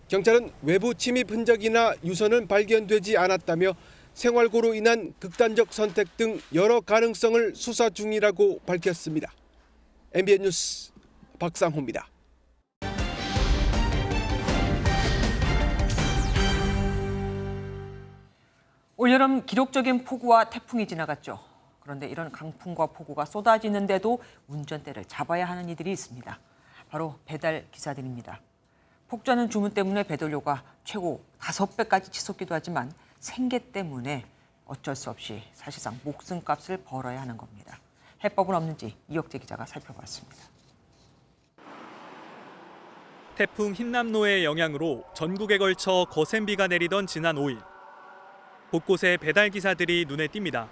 경찰은 외부 침입 흔적이나 유서는 발견되지 않았다며 생활고로 인한 극단적 선택 등 여러 가능성을 수사 중이라고 밝혔습니다. MBN 뉴스 박상호입니다. 올여름 기록적인 폭우와 태풍이 지나갔죠. 그런데 이런 강풍과 폭우가 쏟아지는데도 운전대를 잡아야 하는 이들이 있습니다. 바로 배달 기사들입니다. 폭주하는 주문 때문에 배달료가 최고 5배까지 치솟기도 하지만 생계 때문에 어쩔 수 없이 사실상 목숨값을 벌어야 하는 겁니다. 해법은 없는지 이혁재 기자가 살펴봤습니다. 태풍 흰남노의 영향으로 전국에 걸쳐 거센 비가 내리던 지난 5일. 곳곳에 배달 기사들이 눈에 띕니다.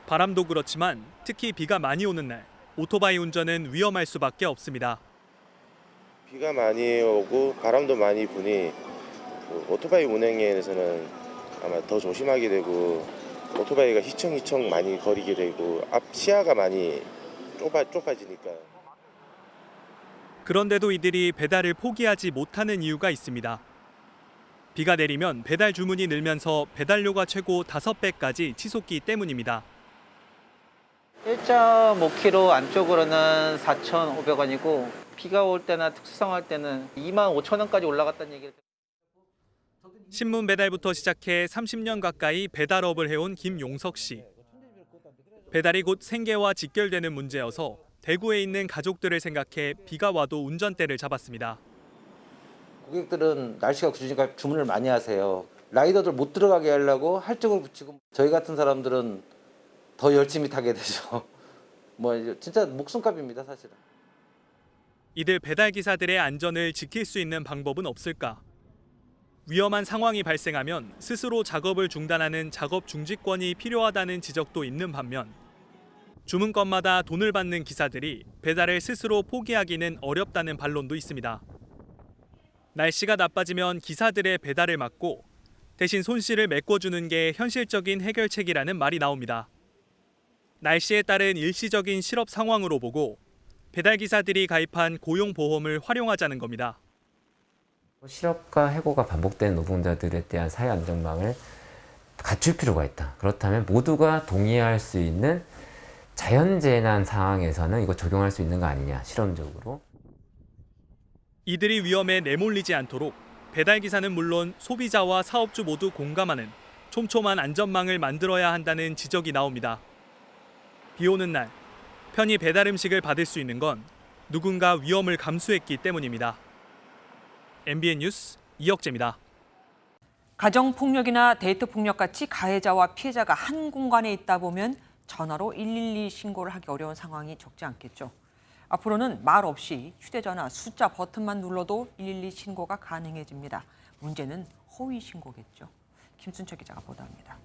바람도 그렇지만 특히 비가 많이 오는 날 오토바이 운전은 위험할 수밖에 없습니다. 비가 많이 오고 바람도 많이 부니 오토바이 운행에서는 아마 더 조심하게 되고 오토바이가 휘청휘청 많이 거리게 되고 앞 시야가 많이 좁아지니까. 그런데도 이들이 배달을 포기하지 못하는 이유가 있습니다. 비가 내리면 배달 주문이 늘면서 배달료가 최고 5배까지 치솟기 때문입니다. 1.5km 안쪽으로는 4,500원이고 비가 올 때나 특수상할 때는 25,000원까지 올라갔다는 얘기를 신문 배달부터 시작해 30년 가까이 배달업을 해온 김용석 씨. 배달이 곧 생계와 직결되는 문제여서 대구에 있는 가족들을 생각해 비가 와도 운전대를 잡았습니다. 고객들은 날씨가 굳으니까 주문을 많이 하세요. 라이더들 못 들어가게 하려고 할증을 붙이고 저희 같은 사람들은 더 열심히 타게 되죠. 뭐 진짜 목숨값입니다, 사실은. 이들 배달기사들의 안전을 지킬 수 있는 방법은 없을까? 위험한 상황이 발생하면 스스로 작업을 중단하는 작업 중지권이 필요하다는 지적도 있는 반면 주문건마다 돈을 받는 기사들이 배달을 스스로 포기하기는 어렵다는 반론도 있습니다. 날씨가 나빠지면 기사들의 배달을 막고 대신 손실을 메꿔주는 게 현실적인 해결책이라는 말이 나옵니다. 날씨에 따른 일시적인 실업 상황으로 보고 배달기사들이 가입한 고용보험을 활용하자는 겁니다. 실업과 해고가 반복되는 노동자들에 대한 사회 안전망을 갖출 필요가 있다. 그렇다면 모두가 동의할 수 있는 자연재난 상황에서는 이거 적용할 수 있는 거 아니냐, 실험적으로. 이들이 위험에 내몰리지 않도록 배달기사는 물론 소비자와 사업주 모두 공감하는 촘촘한 안전망을 만들어야 한다는 지적이 나옵니다. 비 오는 날, 편히 배달 음식을 받을 수 있는 건 누군가 위험을 감수했기 때문입니다. MBN 뉴스 이혁재입니다. 가정폭력이나 데이트폭력 같이 가해자와 피해자가 한 공간에 있다 보면 전화로 112 신고를 하기 어려운 상황이 적지 않겠죠. 앞으로는 말 없이 휴대전화 숫자 버튼만 눌러도 112 신고가 가능해집니다. 문제는 허위 신고겠죠. 김순철 기자가 보도합니다.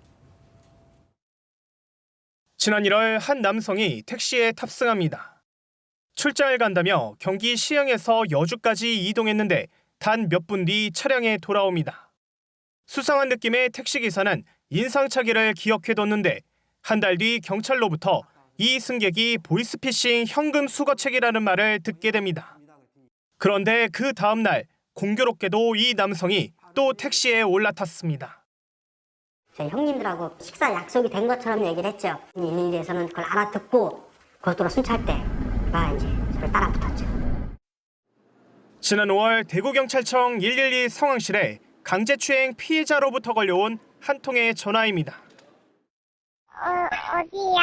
지난 1월 한 남성이 택시에 탑승합니다. 출장을 간다며 경기 시흥에서 여주까지 이동했는데 단 몇 분 뒤 차량에 돌아옵니다. 수상한 느낌의 택시기사는 인상착의를 기억해뒀는데 한 달 뒤 경찰로부터 이 승객이 보이스피싱 현금 수거책이라는 말을 듣게 됩니다. 그런데 그 다음 날 공교롭게도 이 남성이 또 택시에 올라탔습니다. 저희 형님들하고 식사 약속이 된 것처럼 얘기를 했죠. 112에서는 그걸 알아듣고 고속도로 순찰 때가 이제 저를 따라 붙었죠. 지난 5월 대구경찰청 112 상황실에 강제추행 피해자로부터 걸려온 한 통의 전화입니다. 어디야?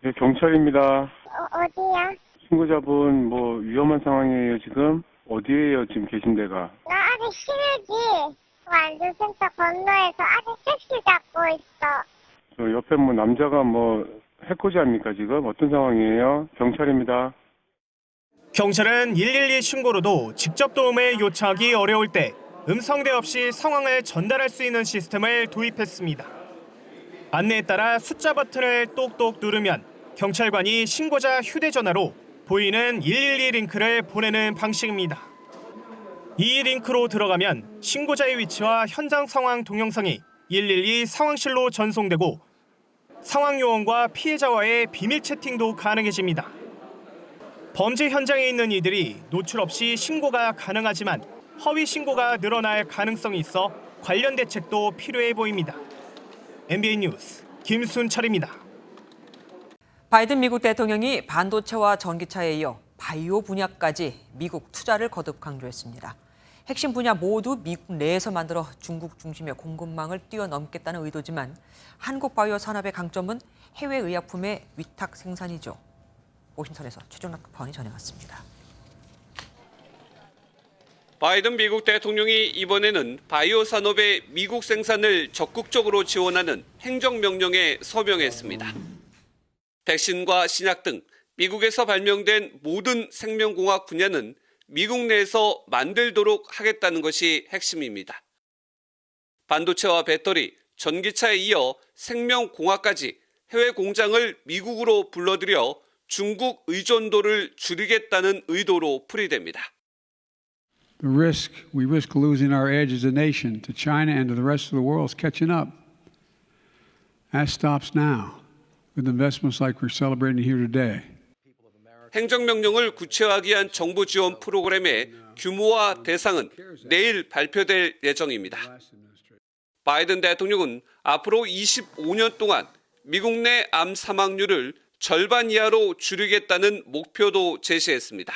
네, 경찰입니다. 어디야? 신고자분 뭐 위험한 상황이에요, 지금? 어디에요, 지금 계신 데가? 나 아직 실내지. 안전센터 건너에서 아직 택시 잡고 있어. 저 옆에 뭐 남자가 뭐 해코지합니까, 지금? 어떤 상황이에요? 경찰입니다. 경찰은 112 신고로도 직접 도움을 요청하기 어려울 때 음성대 없이 상황을 전달할 수 있는 시스템을 도입했습니다. 안내에 따라 숫자 버튼을 똑똑 누르면 경찰관이 신고자 휴대전화로 보이는 112 링크를 보내는 방식입니다. 이 링크로 들어가면 신고자의 위치와 현장 상황 동영상이 112 상황실로 전송되고 상황 요원과 피해자와의 비밀 채팅도 가능해집니다. 범죄 현장에 있는 이들이 노출 없이 신고가 가능하지만 허위 신고가 늘어날 가능성이 있어 관련 대책도 필요해 보입니다. MBN 뉴스 김순철입니다. 바이든 미국 대통령이 반도체와 전기차에 이어 바이오 분야까지 미국 투자를 거듭 강조했습니다. 핵심 분야 모두 미국 내에서 만들어 중국 중심의 공급망을 뛰어넘겠다는 의도지만 한국 바이오 산업의 강점은 해외 의약품의 위탁 생산이죠. 워싱턴에서 최종락 특파원이 전해왔습니다. 바이든 미국 대통령이 이번에는 바이오 산업의 미국 생산을 적극적으로 지원하는 행정명령에 서명했습니다. 백신과 신약 등 미국에서 발명된 모든 생명공학 분야는 미국 내에서 만들도록 하겠다는 것이 핵심입니다. 반도체와 배터리, 전기차에 이어 생명공학까지 해외 공장을 미국으로 불러들여 중국 의존도를 줄이겠다는 의도로 풀이됩니다. We risk losing our edge as a nation to China and to the rest of the world is catching up. That stops now with investments like we're celebrating here today. 행정명령을 구체화하기 위한 정부 지원 프로그램의 규모와 대상은 내일 발표될 예정입니다. 바이든 대통령은 앞으로 25년 동안 미국 내 암 사망률을 절반 이하로 줄이겠다는 목표도 제시했습니다.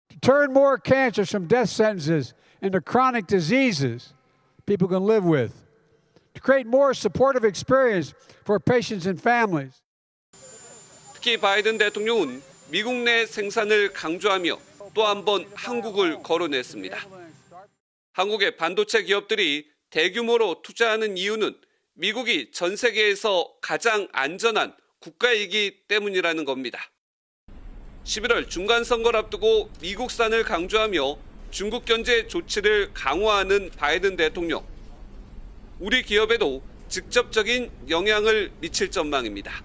To turn more cancers from death sentences into chronic diseases people can live with. To create more supportive experience for patients and families. 특히 바이든 대통령은 미국 내 생산을 강조하며 또 한 번 한국을 거론했습니다. 한국의 반도체 기업들이 대규모로 투자하는 이유는 미국이 전 세계에서 가장 안전한 국가이기 때문이라는 겁니다. 11월 중간선거를 앞두고 미국산을 강조하며 중국 견제 조치를 강화하는 바이든 대통령. 우리 기업에도 직접적인 영향을 미칠 전망입니다.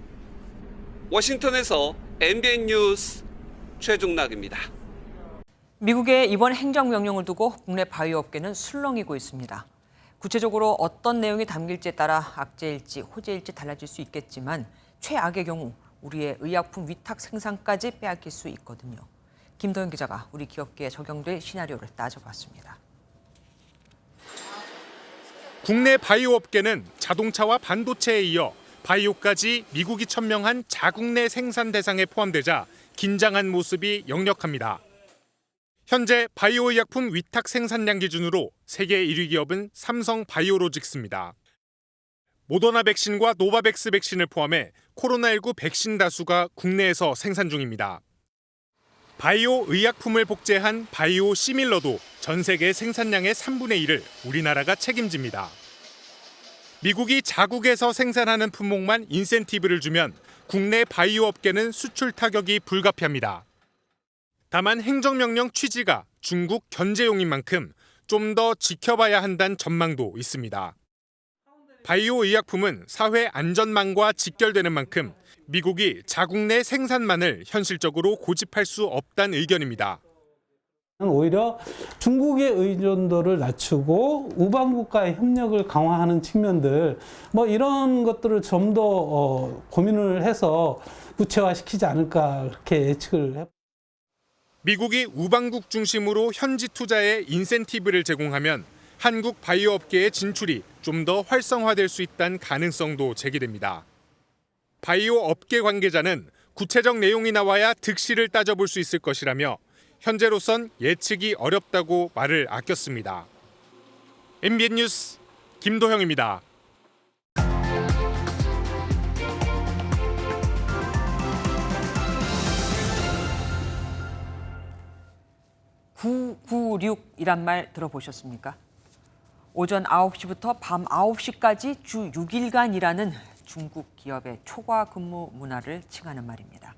워싱턴에서 MBN 뉴스 최종락입니다. 미국의 이번 행정명령을 두고 국내 바이오 업계는 술렁이고 있습니다. 구체적으로 어떤 내용이 담길지에 따라 악재일지 호재일지 달라질 수 있겠지만 최악의 경우 우리의 의약품 위탁 생산까지 빼앗길 수 있거든요. 김도현 기자가 우리 기업계에 적용될 시나리오를 따져봤습니다. 국내 바이오 업계는 자동차와 반도체에 이어 바이오까지 미국이 천명한 자국 내 생산 대상에 포함되자 긴장한 모습이 역력합니다. 현재 바이오 의약품 위탁 생산량 기준으로 세계 1위 기업은 삼성 바이오로직스입니다. 모더나 백신과 노바백스 백신을 포함해 코로나19 백신 다수가 국내에서 생산 중입니다. 바이오 의약품을 복제한 바이오 시밀러도 전 세계 생산량의 3분의 1을 우리나라가 책임집니다. 미국이 자국에서 생산하는 품목만 인센티브를 주면 국내 바이오 업계는 수출 타격이 불가피합니다. 다만 행정명령 취지가 중국 견제용인 만큼 좀 더 지켜봐야 한다는 전망도 있습니다. 바이오 의약품은 사회 안전망과 직결되는 만큼 미국이 자국 내 생산만을 현실적으로 고집할 수 없다는 의견입니다. 오히려 중국의 의존도를 낮추고 우방국가의 협력을 강화하는 측면들 이런 것들을 좀 더 고민을 해서 구체화시키지 않을까 그렇게 예측을 해요. 미국이 우방국 중심으로 현지 투자에 인센티브를 제공하면 한국 바이오 업계의 진출이 좀 더 활성화될 수 있다는 가능성도 제기됩니다. 바이오 업계 관계자는 구체적 내용이 나와야 득실을 따져볼 수 있을 것이라며 현재로선 예측이 어렵다고 말을 아꼈습니다. MBN 뉴스 김도형입니다. (996) 말 들어보셨습니까? 오전 9시부터 밤 9시까지 주 6일간 일하는 중국 기업의 초과 근무 문화를 칭하는 말입니다.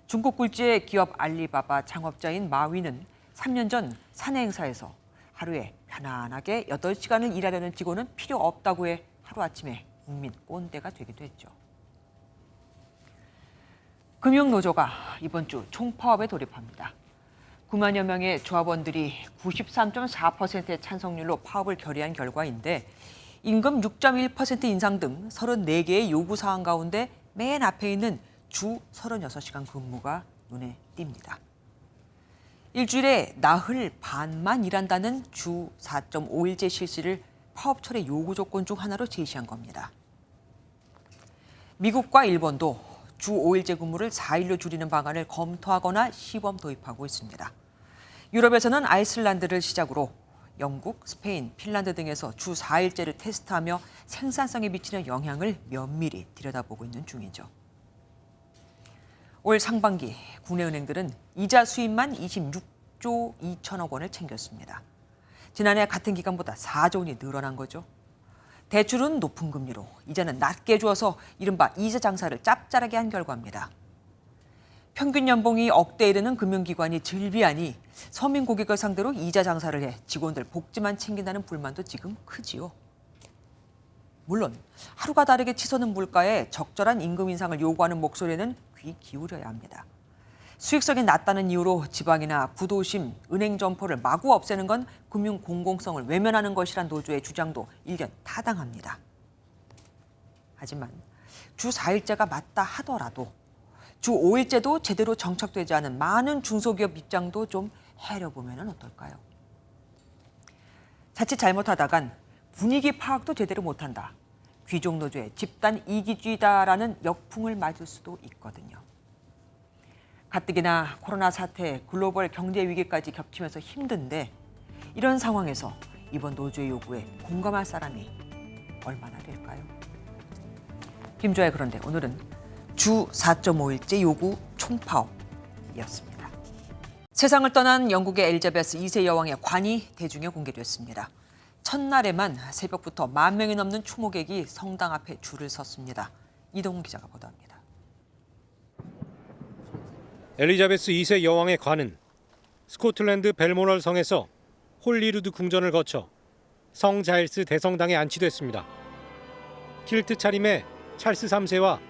중국 굴지의 기업 알리바바 창업자인 마위는 3년 전 사내 행사에서 하루에 편안하게 8시간을 일하려는 직원은 필요 없다고 해 하루아침에 국민 꼰대가 되기도 했죠. 금융노조가 이번 주 총파업에 돌입합니다. 9만여 명의 조합원들이 93.4%의 찬성률로 파업을 결의한 결과인데 임금 6.1% 인상 등 34개의 요구사항 가운데 맨 앞에 있는 주 36시간 근무가 눈에 띕니다. 일주일에 나흘 반만 일한다는 주 4.5일제 실시를 파업철의 요구 조건 중 하나로 제시한 겁니다. 미국과 일본도 주 5일제 근무를 4일로 줄이는 방안을 검토하거나 시범 도입하고 있습니다. 유럽에서는 아이슬란드를 시작으로 영국, 스페인, 핀란드 등에서 주 4일제를 테스트하며 생산성에 미치는 영향을 면밀히 들여다보고 있는 중이죠. 올 상반기 국내 은행들은 이자 수입만 26조 2천억 원을 챙겼습니다. 지난해 같은 기간보다 4조 원이 늘어난 거죠. 대출은 높은 금리로 이자는 낮게 주어서 이른바 이자 장사를 짭짤하게 한 결과입니다. 평균 연봉이 억대에 이르는 금융기관이 즐비하니 서민 고객을 상대로 이자 장사를 해 직원들 복지만 챙긴다는 불만도 지금 크지요. 물론 하루가 다르게 치솟는 물가에 적절한 임금 인상을 요구하는 목소리에는 귀 기울여야 합니다. 수익성이 낮다는 이유로 지방이나 구도심, 은행 점포를 마구 없애는 건 금융 공공성을 외면하는 것이란 노조의 주장도 일견 타당합니다. 하지만 주 4일제가 맞다 하더라도 주 5일제도 제대로 정착되지 않은 많은 중소기업 입장도 좀 헤아려보면 어떨까요? 자칫 잘못하다간 분위기 파악도 제대로 못한다. 귀족노조의 집단 이기주의다라는 역풍을 맞을 수도 있거든요. 가뜩이나 코로나 사태, 글로벌 경제 위기까지 겹치면서 힘든데 이런 상황에서 이번 노조의 요구에 공감할 사람이 얼마나 될까요? 김주아의 그런데 오늘은 주 4.5일제 요구 총파업이었습니다. 세상을 떠난 영국의 엘리자베스 2세 여왕의 관이 대중에 공개됐습니다. 첫날에만 새벽부터 10,000명이 넘는 추모객이 성당 앞에 줄을 섰습니다. 이동훈 기자가 보도합니다. 엘리자베스 2세 여왕의 관은 스코틀랜드 벨모럴 성에서 홀리루드 궁전을 거쳐 성 자일스 대성당에 안치됐습니다. 킬트 차림의 찰스 3세와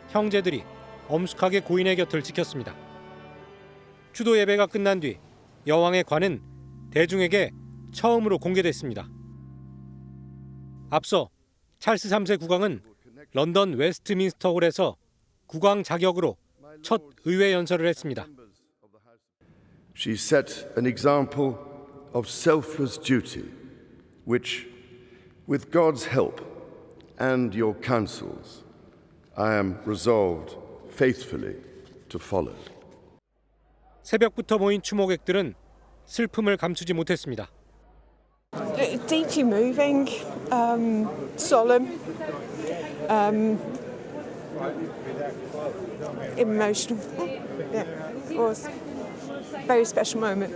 형제들이 엄숙하게 고인의 곁을 지켰습니다. 추도 예배가 끝난 뒤 여왕의 관은 대중에게 처음으로 공개됐습니다. 앞서 찰스 3세 국왕은 런던 웨스트민스터 홀에서 국왕 자격으로 첫 의회 연설을 했습니다. She set an example of selfless duty, which, with God's help and your counsels, I am resolved faithfully to follow. 새벽부터 모인 추모객들은 슬픔을 감추지 못했습니다. Deeply moving, solemn, emotional. Yeah, it was a very special moment.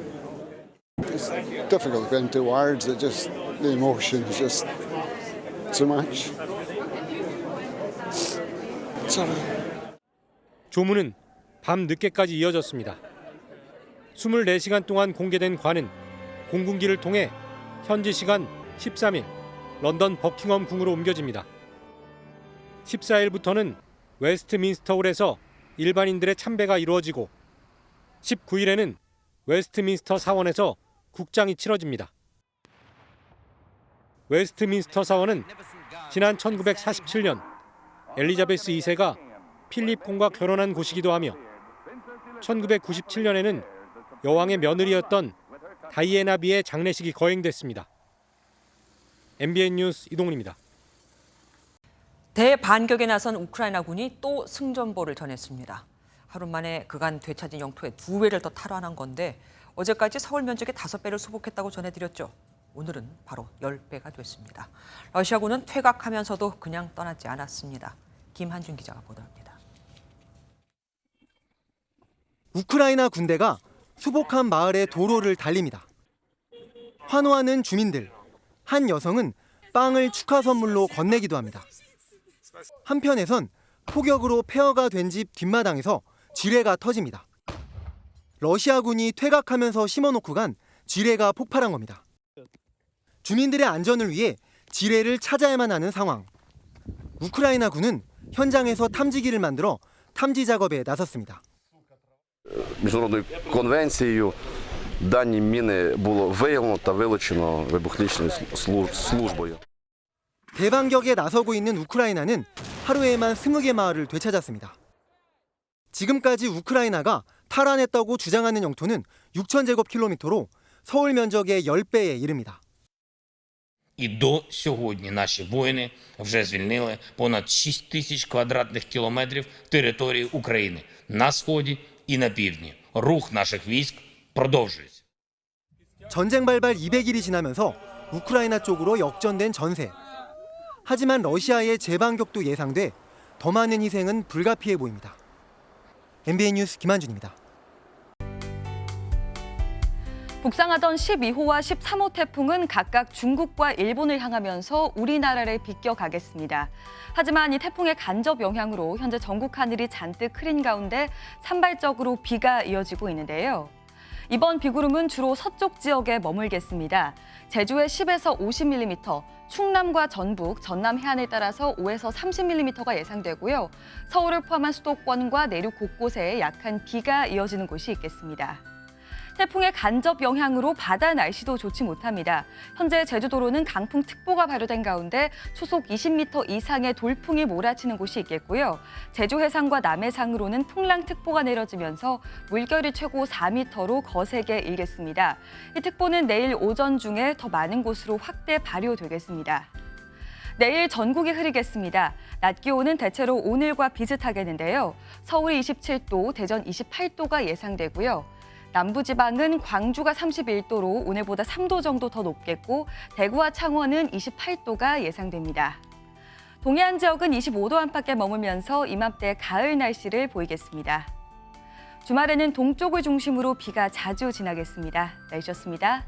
It's difficult to put into words. It just the emotion is just too much. Sorry. 조문은 밤 늦게까지 이어졌습니다. 24시간 동안 공개된 관은 공군기를 통해 현지 시간 13일 런던 버킹엄 궁으로 옮겨집니다. 14일부터는 웨스트민스터 홀에서 일반인들의 참배가 이루어지고 19일에는 웨스트민스터 사원에서 국장이 치러집니다. 웨스트민스터 사원은 지난 1947년 엘리자베스 2세가 필립 공과 결혼한 곳이기도 하며 1997년에는 여왕의 며느리였던 다이애나 비의 장례식이 거행됐습니다. MBN 뉴스 이동훈입니다. 대반격에 나선 우크라이나군이 또 승전보를 전했습니다. 하루 만에 그간 되찾은 영토의 2배를 더 탈환한 건데 어제까지 서울 면적의 5배를 수복했다고 전해드렸죠. 오늘은 바로 10배가 됐습니다. 러시아군은 퇴각하면서도 그냥 떠나지 않았습니다. 김한준 기자가 보도합니다. 우크라이나 군대가 수복한 마을의 도로를 달립니다. 환호하는 주민들, 한 여성은 빵을 축하 선물로 건네기도 합니다. 한편에선 폭격으로 폐허가 된 집 뒷마당에서 지뢰가 터집니다. 러시아군이 퇴각하면서 심어놓고 간 지뢰가 폭발한 겁니다. 주민들의 안전을 위해 지뢰를 찾아야만 하는 상황. 우크라이나군은 현장에서 탐지기를 만들어 탐지 작업에 나섰습니다. Міжнародною конвенцією дані міни було виявлено та вилучено вибухнічною службою. 대반격에 나서고 있는 우크라이나는 하루에만 20개 마을을 되찾았습니다. 지금까지 우크라이나가 탈환했다고 주장하는 영토는 6,000제곱킬로미터로 서울 면적의 10배에 이릅니다. І до сьогодні наші воїни вже звільнили понад 6 тисяч квадратних кілометрів території України на сході і на півдні. Рух наших військ продовжується. 전쟁 발발 200일이 지나면서 우크라이나 쪽으로 역전된 전세. 하지만 러시아의 재반격도 예상돼 더 많은 희생은 불가피해 보입니다. MBN 뉴스 김한준입니다. 북상하던 12호와 13호 태풍은 각각 중국과 일본을 향하면서 우리나라를 비껴가겠습니다. 하지만 이 태풍의 간접 영향으로 현재 전국 하늘이 잔뜩 흐린 가운데 산발적으로 비가 이어지고 있는데요. 이번 비구름은 주로 서쪽 지역에 머물겠습니다. 제주에 10에서 50mm, 충남과 전북, 전남 해안을 따라서 5에서 30mm가 예상되고요. 서울을 포함한 수도권과 내륙 곳곳에 약한 비가 이어지는 곳이 있겠습니다. 태풍의 간접 영향으로 바다 날씨도 좋지 못합니다. 현재 제주도로는 강풍특보가 발효된 가운데 초속 20m 이상의 돌풍이 몰아치는 곳이 있겠고요. 제주 해상과 남해상으로는 풍랑특보가 내려지면서 물결이 최고 4m로 거세게 일겠습니다. 이 특보는 내일 오전 중에 더 많은 곳으로 확대 발효되겠습니다. 내일 전국이 흐리겠습니다. 낮 기온은 대체로 오늘과 비슷하겠는데요. 서울이 27도, 대전 28도가 예상되고요. 남부지방은 광주가 31도로 오늘보다 3도 정도 더 높겠고 대구와 창원은 28도가 예상됩니다. 동해안 지역은 25도 안팎에 머물면서 이맘때 가을 날씨를 보이겠습니다. 주말에는 동쪽을 중심으로 비가 자주 지나겠습니다. 날씨였습니다.